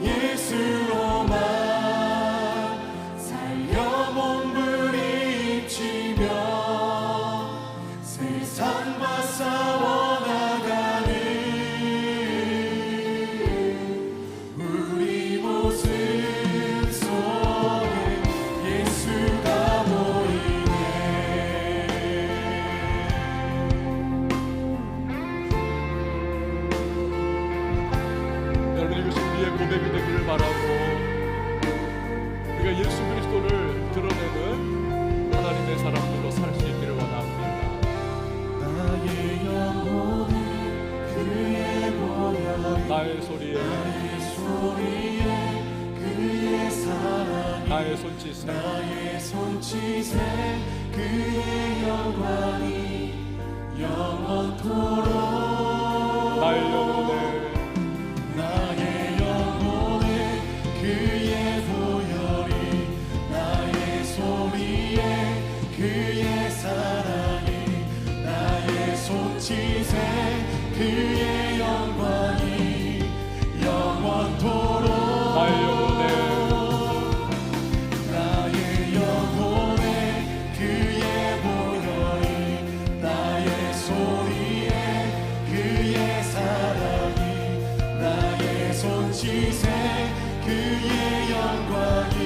예수로만 살려 몸부림치며 세상과 싸워나가는 우리 모습 속에 예수가 보이네. 여러분, 이것이 우리의 고백이 되기를 바라고 우리가 예수 그리스도를 드러내는 하나님의 사람들로 살 수 있기를 원합니다. 나의 영혼이 그의 보혈이 나의 소리에 그의 사랑이 나의 손짓에 나의 손짓에 그의 영광이 영원토록 나의 영혼에 그의 보혈이 나의 소리에 그의 사랑이 나의 손짓에 그의 영광이 영원토록 나의 영혼에 그의 보혈이 나의 소리에 그의 사랑이 나의 손짓에 그의 영광이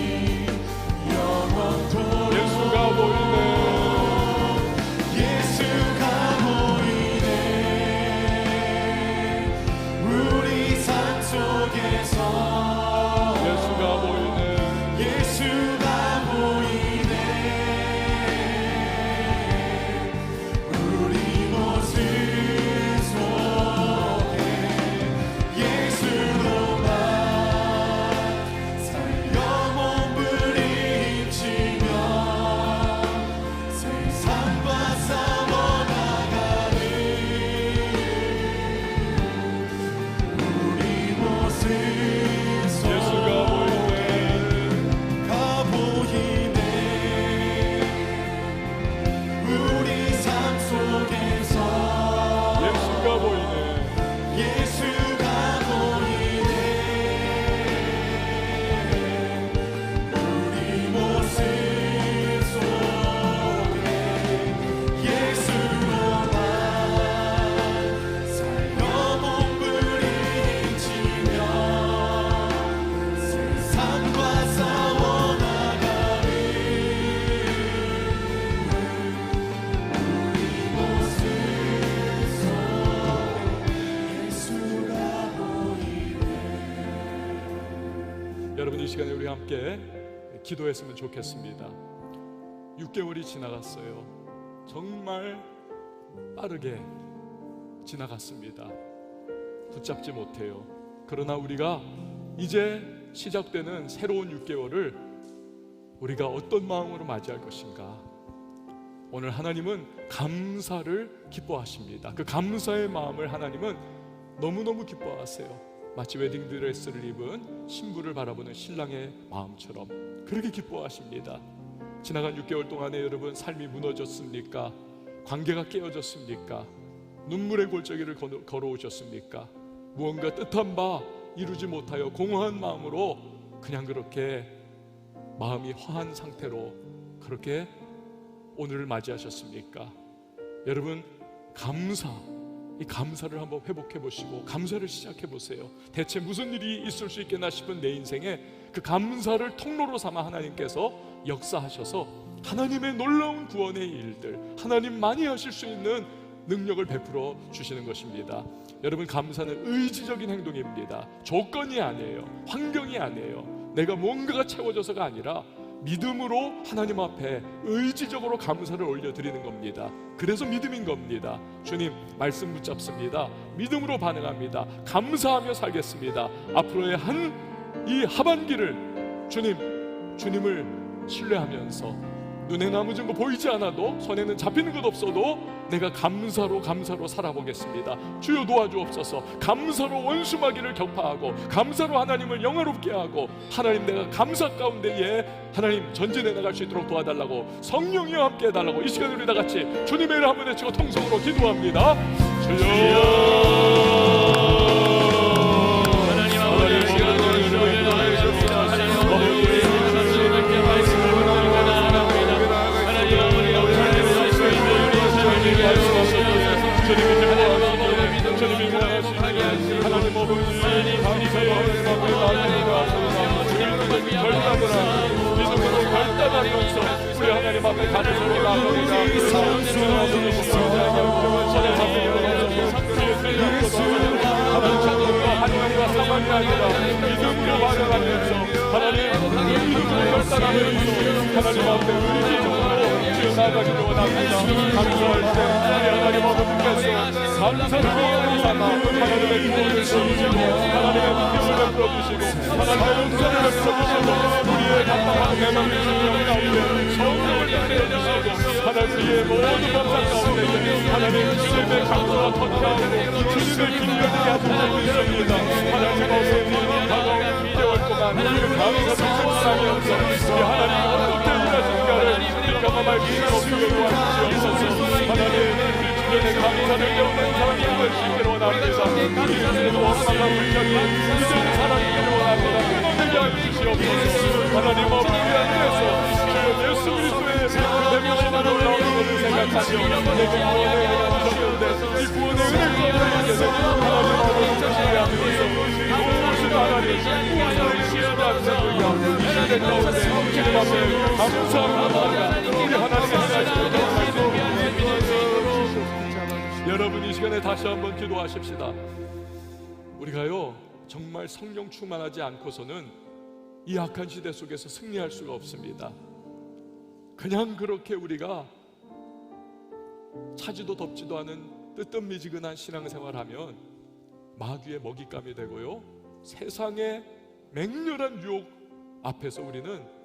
영원토록 예수가 보이네. 예수가 보이네. 우리 삶 속에서 예수가 보이네. 예수가 보이네. 우리 모습 속에 예수로만 살려 여러분, 이 시간에 우리 함께 기도했으면 좋겠습니다. 6개월이 지나갔어요. 정말 빠르게 지나갔습니다. 붙잡지 못해요. 그러나 우리가 이제 시작되는 새로운 6개월을 우리가 어떤 마음으로 맞이할 것인가? 오늘 하나님은 감사를 기뻐하십니다. 그 감사의 마음을 하나님은 너무너무 기뻐하세요. 마치 웨딩드레스를 입은 신부를 바라보는 신랑의 마음처럼 그렇게 기뻐하십니다. 지나간 6개월 동안에 여러분 삶이 무너졌습니까? 관계가 깨어졌습니까? 눈물의 골짜기를 걸어오셨습니까? 무언가 뜻한 바 이루지 못하여 공허한 마음으로 그냥 그렇게 마음이 허한 상태로 그렇게 오늘을 맞이하셨습니까? 여러분, 이 감사를 한번 회복해 보시고 감사를 시작해 보세요. 대체 무슨 일이 있을 수 있겠나 싶은 내 인생에 그 감사를 통로로 삼아 하나님께서 역사하셔서 하나님의 놀라운 구원의 일들, 하나님만이 하실 수 있는 능력을 베풀어 주시는 것입니다. 여러분, 감사는 의지적인 행동입니다. 조건이 아니에요. 환경이 아니에요. 내가 뭔가가 채워져서가 아니라 믿음으로 하나님 앞에 의지적으로 감사를 올려드리는 겁니다. 그래서 믿음인 겁니다. 주님, 말씀 붙잡습니다. 믿음으로 반응합니다. 감사하며 살겠습니다. 앞으로의 이 하반기를 주님을 신뢰하면서 눈에 남은 거 보이지 않아도 손에는 잡히는 것 없어도 내가 감사로 살아보겠습니다. 주여 도와주옵소서. 감사로 원수마귀를 격파하고 감사로 하나님을 영화롭게 하고 하나님, 내가 감사 가운데에 하나님 전진해 나갈 수 있도록 도와달라고, 성령이여 함께 해달라고 이 시간에 우리 다 같이 주님의 이름 한번 외치고 통성으로 기도합니다. 주여, 결단하면서 우리 하나님 앞에 감사로 나아갑니다. 하나님과 상관이 아니라 믿음으로 반응하면서 하나님 결단하면서 하나님 앞에 의지적으로 나아가기를 원합니다. 감사할 때 하나님 아버지께서 감사를 삼아 하나님의 구원을 주시고 하나님의 믿음을 베풀어 주시고 하나님의 용서를 베풀어 주시고 우리의 답답한 대망의 심령 가운데 성령을 내려주시고 하나님 우리의 모든 범상 가운데 하나님 주님의 감사와 터치하고 주님의 기뻐하게 하시고 있습니다. 하나님 아버지, 다가오는 2개월 동안 우리를 감사를 생각하면서 우리 하나님 어떻게 일하신가를 경험할 수 없게 도와주시옵소서. 하나님, 주님의 감사를 영원한 사랑을 수 있기를 원합니다. 우리는 원망과 불평이 이제는 사랑이기를 원합니다. 끊어내게 해주시옵소서. 하나님 아버지 안에서 주여 예수 그리스도의 내면의 놀라운 것을 생각하시오. 내게 구원의 은혜가 주셨는데 이 구원의 은혜 가운데에서 하나님 아버지 주시옵소서. 모든 하나님 구원을 시원하시옵소서. 이 시대 가운데 주님 앞에 감사합니다. 우리 하나님의 하나님 여러분, 이 시간에 다시 한번 기도하십시다. 우리가요 정말 성령 충만하지 않고서는 이 악한 시대 속에서 승리할 수가 없습니다. 그냥 그렇게 우리가 차지도 덥지도 않은 뜨뜻미지근한 신앙생활하면 마귀의 먹잇감이 되고요, 세상의 맹렬한 유혹 앞에서 우리는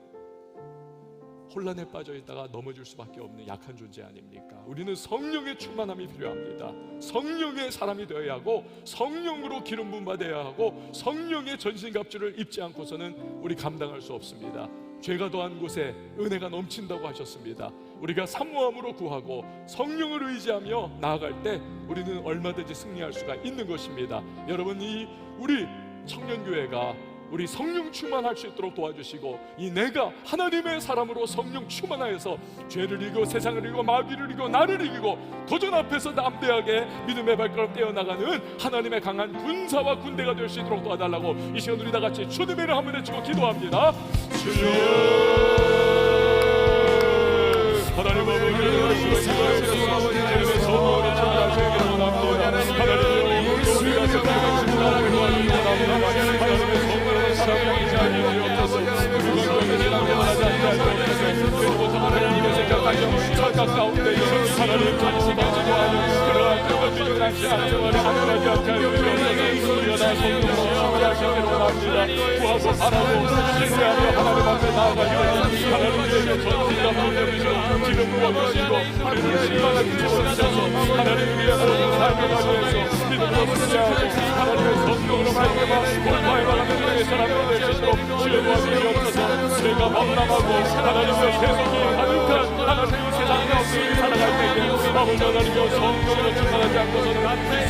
혼란에 빠져 있다가 넘어질 수밖에 없는 약한 존재 아닙니까? 우리는 성령의 충만함이 필요합니다. 성령의 사람이 되어야 하고 성령으로 기름 부음 받아야 하고 성령의 전신갑주를 입지 않고서는 우리 감당할 수 없습니다. 죄가 더한 곳에 은혜가 넘친다고 하셨습니다. 우리가 사모함으로 구하고 성령을 의지하며 나아갈 때 우리는 얼마든지 승리할 수가 있는 것입니다. 여러분, 우리 청년교회가 우리 성령 충만할 수 있도록 도와주시고, 이 내가 하나님의 사람으로 성령 충만하여서 죄를 이기고 세상을 이기고 마귀를 이기고 나를 이기고 도전 앞에서 담대하게 믿음의 발걸음 떼어나가는 하나님의 강한 군사와 군대가 될 수 있도록 도와달라고 이 시간 우리 다 같이 주님의 이름 한번 외치고 기도합니다. 주여, 하나님 아버지, 주님의 성령을 전하시기를 원합니다. 하나님, 우리가 정말 하나님의 성령을 사랑하지 않으며 사경을 착각 가운데 하나님 전수받지도 않은 그러한 그것들이 당시 안정하는 하나님의 역할을 주셔서 우리가 다 성령으로 충만하시기를 원합니다. 구하고 바라고 신뢰하며 하나님 앞에 나아갈 때 하나님께서 전수가 보내주시고 기름 부어주시고 우리를 신망하게 주셔서 하나님 위에 모든 삶을 가져서 믿음으로 신뢰하고 하나님의 성령으로 말씀하시고 골마에 나가는 땅의 사람을 되시도록 주여 도와주시옵소서. 내가 범람하고 하나님의 세상이 가득한 하나님의 세상 가운데 살아갈 때에 아버지 하나님의 성령으로 충만하지 않고서는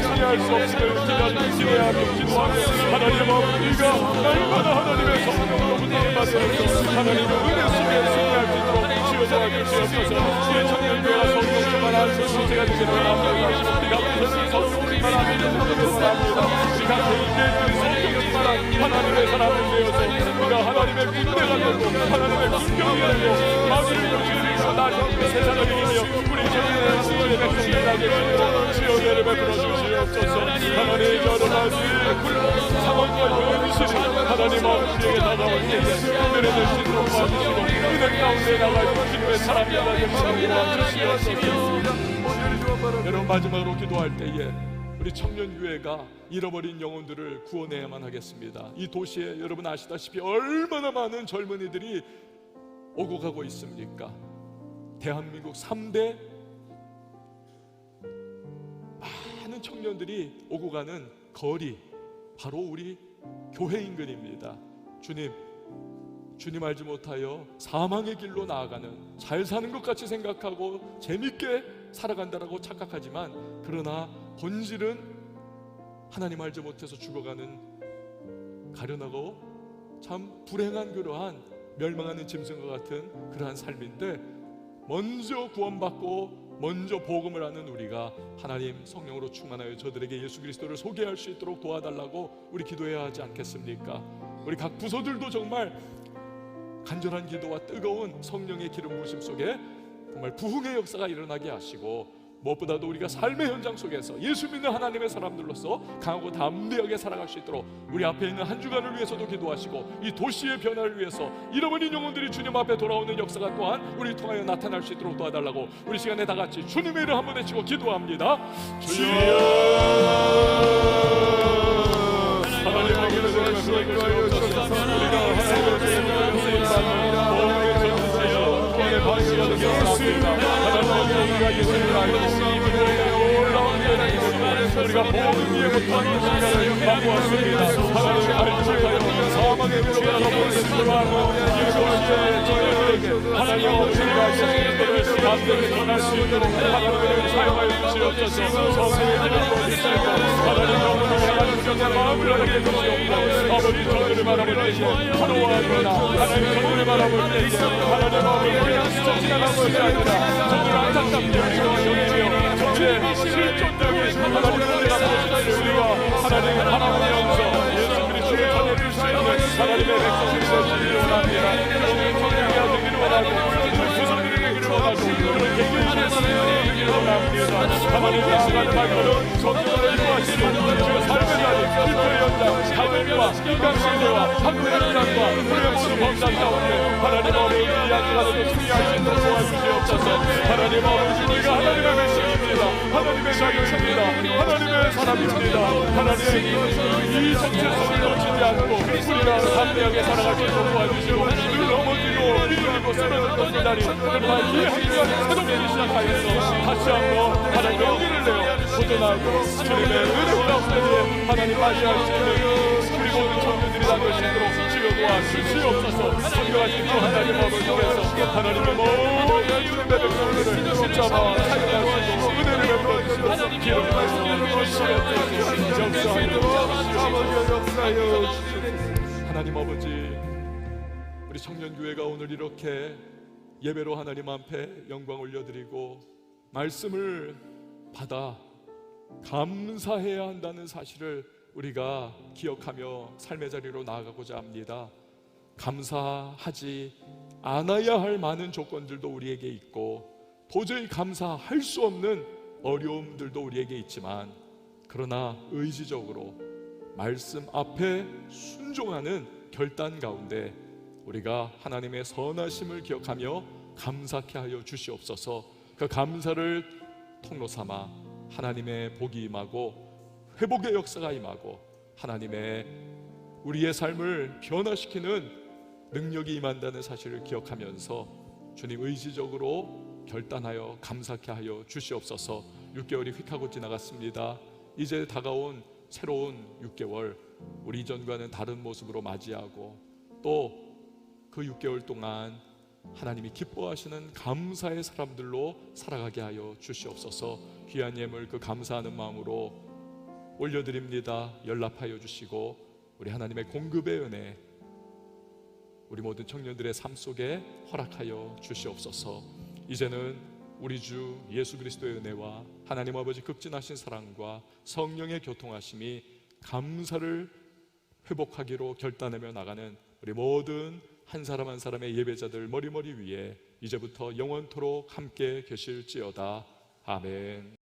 승리할 수 없음을 기대하며 기도하며 하나님 아버지가 날마다 하나님의 성령으로 분담을 받으면서 하나님의 은혜 속에 승리할 수 있도록 주여 도와주시옵소서. 우리 청년교회가 성령 충만한 공동체가 되기를 원합니다. 우리 가운데는 성령 충만한 믿음을 원합니다. 우리 가운데 성령 충만한 하나님의 사람을 되어서 우리가 하나님의 군대가 되고 하나님의 군병이 되고 마음을 주님께서 나중에 세상을 이기며 우리 주님의 백성이 나게 되고 지원을 베풀어 주시옵소서. 하나님 여러 가지 상황과 현실이 하나님 아버지에게 다가올 때에 은혜를 주시도록 도와주시고 은혜 가운데 나갈 주님의 사람이 되게 도와주시옵소서. 여러분 마지막으로 기도할 때에 우리 청년교회가 잃어버린 영혼들을 구원해야만 하겠습니다. 이 도시에 여러분 아시다시피 얼마나 많은 젊은이들이 오고 가고 있습니까? 대한민국 3대 많은 청년들이 오고 가는 거리, 바로 우리 교회 인근입니다. 주님 알지 못하여 사망의 길로 나아가는, 잘 사는 것 같이 생각하고 재밌게 살아간다라고 착각하지만 그러나 본질은 하나님 알지 못해서 죽어가는 가련하고 참 불행한 그러한 멸망하는 짐승과 같은 그러한 삶인데, 먼저 구원받고 먼저 복음을 하는 우리가 하나님 성령으로 충만하여 저들에게 예수 그리스도를 소개할 수 있도록 도와달라고 우리 기도해야 하지 않겠습니까? 우리 각 부서들도 정말 간절한 기도와 뜨거운 성령의 기름 부으심 속에 정말 부흥의 역사가 일어나게 하시고, 무엇보다도 우리가 삶의 현장 속에서 예수 믿는 하나님의 사람들로서 강하고 담대하게 살아갈 수 있도록 우리 앞에 있는 한 주간을 위해서도 기도하시고, 이 도시의 변화를 위해서 잃어버린 영혼들이 주님 앞에 돌아오는 역사가 또한 우리를 통하여 나타날 수 있도록 도와달라고 우리 시간에 다 같이 주님의 이름 한번 외치고 기도합니다. 주여 하나님 아버지의 은혜를 주옵소서. 우리가 하나님의 우리가 예수님을 알고 우리가 복음 위에부터 시간을 바꾸었습니다. 하나님의 알지 못하여 사망의 길로 가고 하나님 아버지가 예수님을 마음대로 전할 수 있도록 하나님을 사용하여 주시옵소서. 성령의 기름을 부으시고 하나님 영혼을 향한 주님의 마음을 알게 해주시옵소서. 아버지 저들을 바라볼 때에 부러워하거나 하나님 저들을 바라볼 때에 하나님 아버지 그냥 스쳐 지나간 것이 아니라 저들을 안타깝게 여기며 저들의 실존적인 하나님의 은혜가 무엇인지 우리가 하나님의 하나님의 영성 예수 그리스도를 전해줄 수 있는 하나님의 백성들이 되시기를 원합니다. 우리가 되기를 원하고 구성들이 되기를 원하고 그런 개개인의 삶이 되기를 원합니다. 하나님 나아가는 발걸음 성령을 인도하시고 주의 삶의 자리 기도의 현장 가정과 인간관계와 한국의 현장과 우리의 모든 범상 가운데 하나님 아버지 이 안에서도 승리할 수 있도록 도와주시옵소서. 하나님 아버지 우리가 하나님의 백성입니다. 하나님의 자녀입니다. 하나님의 사람입니다. 하나님 이 정체성을 놓치지 않고 우리가 담대하게 살아갈 수 있도록 도와주시고 늘 넘어지고 비틀리고 쓰러진 것들이 정말 이 한주간을 새롭게 시작하여서 다시 한번 하나님의 용기를 내어 도전하고 주님의 은혜 가운데 하나님 맞이할 수 있는 우리 모든 청년들이 다 될 수 있도록 주여 도와주시옵소서. 성경하신 주 하나님 아버지께서 하나님의 모든 주님의 백성들을 붙잡아 사용하시고 은혜를 베풀어 주시고 기름 부어 주시옵소서. 역사하여 주시옵소서. 하나님 아버지, 우리 청년교회가 오늘 이렇게 예배로 하나님 앞에 영광 올려드리고 말씀을 받아 감사해야 한다는 사실을 우리가 기억하며 삶의 자리로 나아가고자 합니다. 감사하지 않아야 할 많은 조건들도 우리에게 있고 도저히 감사할 수 없는 어려움들도 우리에게 있지만, 그러나 의지적으로 말씀 앞에 순종하는 결단 가운데 우리가 하나님의 선하심을 기억하며 감사케 하여 주시옵소서. 그 감사를 통로 삼아 하나님의 복이 임하고 회복의 역사가 임하고 하나님의 우리의 삶을 변화시키는 능력이 임한다는 사실을 기억하면서 주님 의지적으로 결단하여 감사케 하여 주시옵소서. 6개월이 휙 하고 지나갔습니다. 이제 다가온 새로운 6개월, 우리 이전과는 다른 모습으로 맞이하고 또 그 6개월 동안 하나님이 기뻐하시는 감사의 사람들로 살아가게 하여 주시옵소서. 귀한 예물 그 감사하는 마음으로 올려드립니다. 연락하여 주시고 우리 하나님의 공급의 은혜 우리 모든 청년들의 삶 속에 허락하여 주시옵소서. 이제는 우리 주 예수 그리스도의 은혜와 하나님 아버지 극진하신 사랑과 성령의 교통하심이 감사를 회복하기로 결단하며 나가는 우리 모든 한 사람 한 사람의 예배자들 머리머리 위에 이제부터 영원토록 함께 계실지어다. 아멘.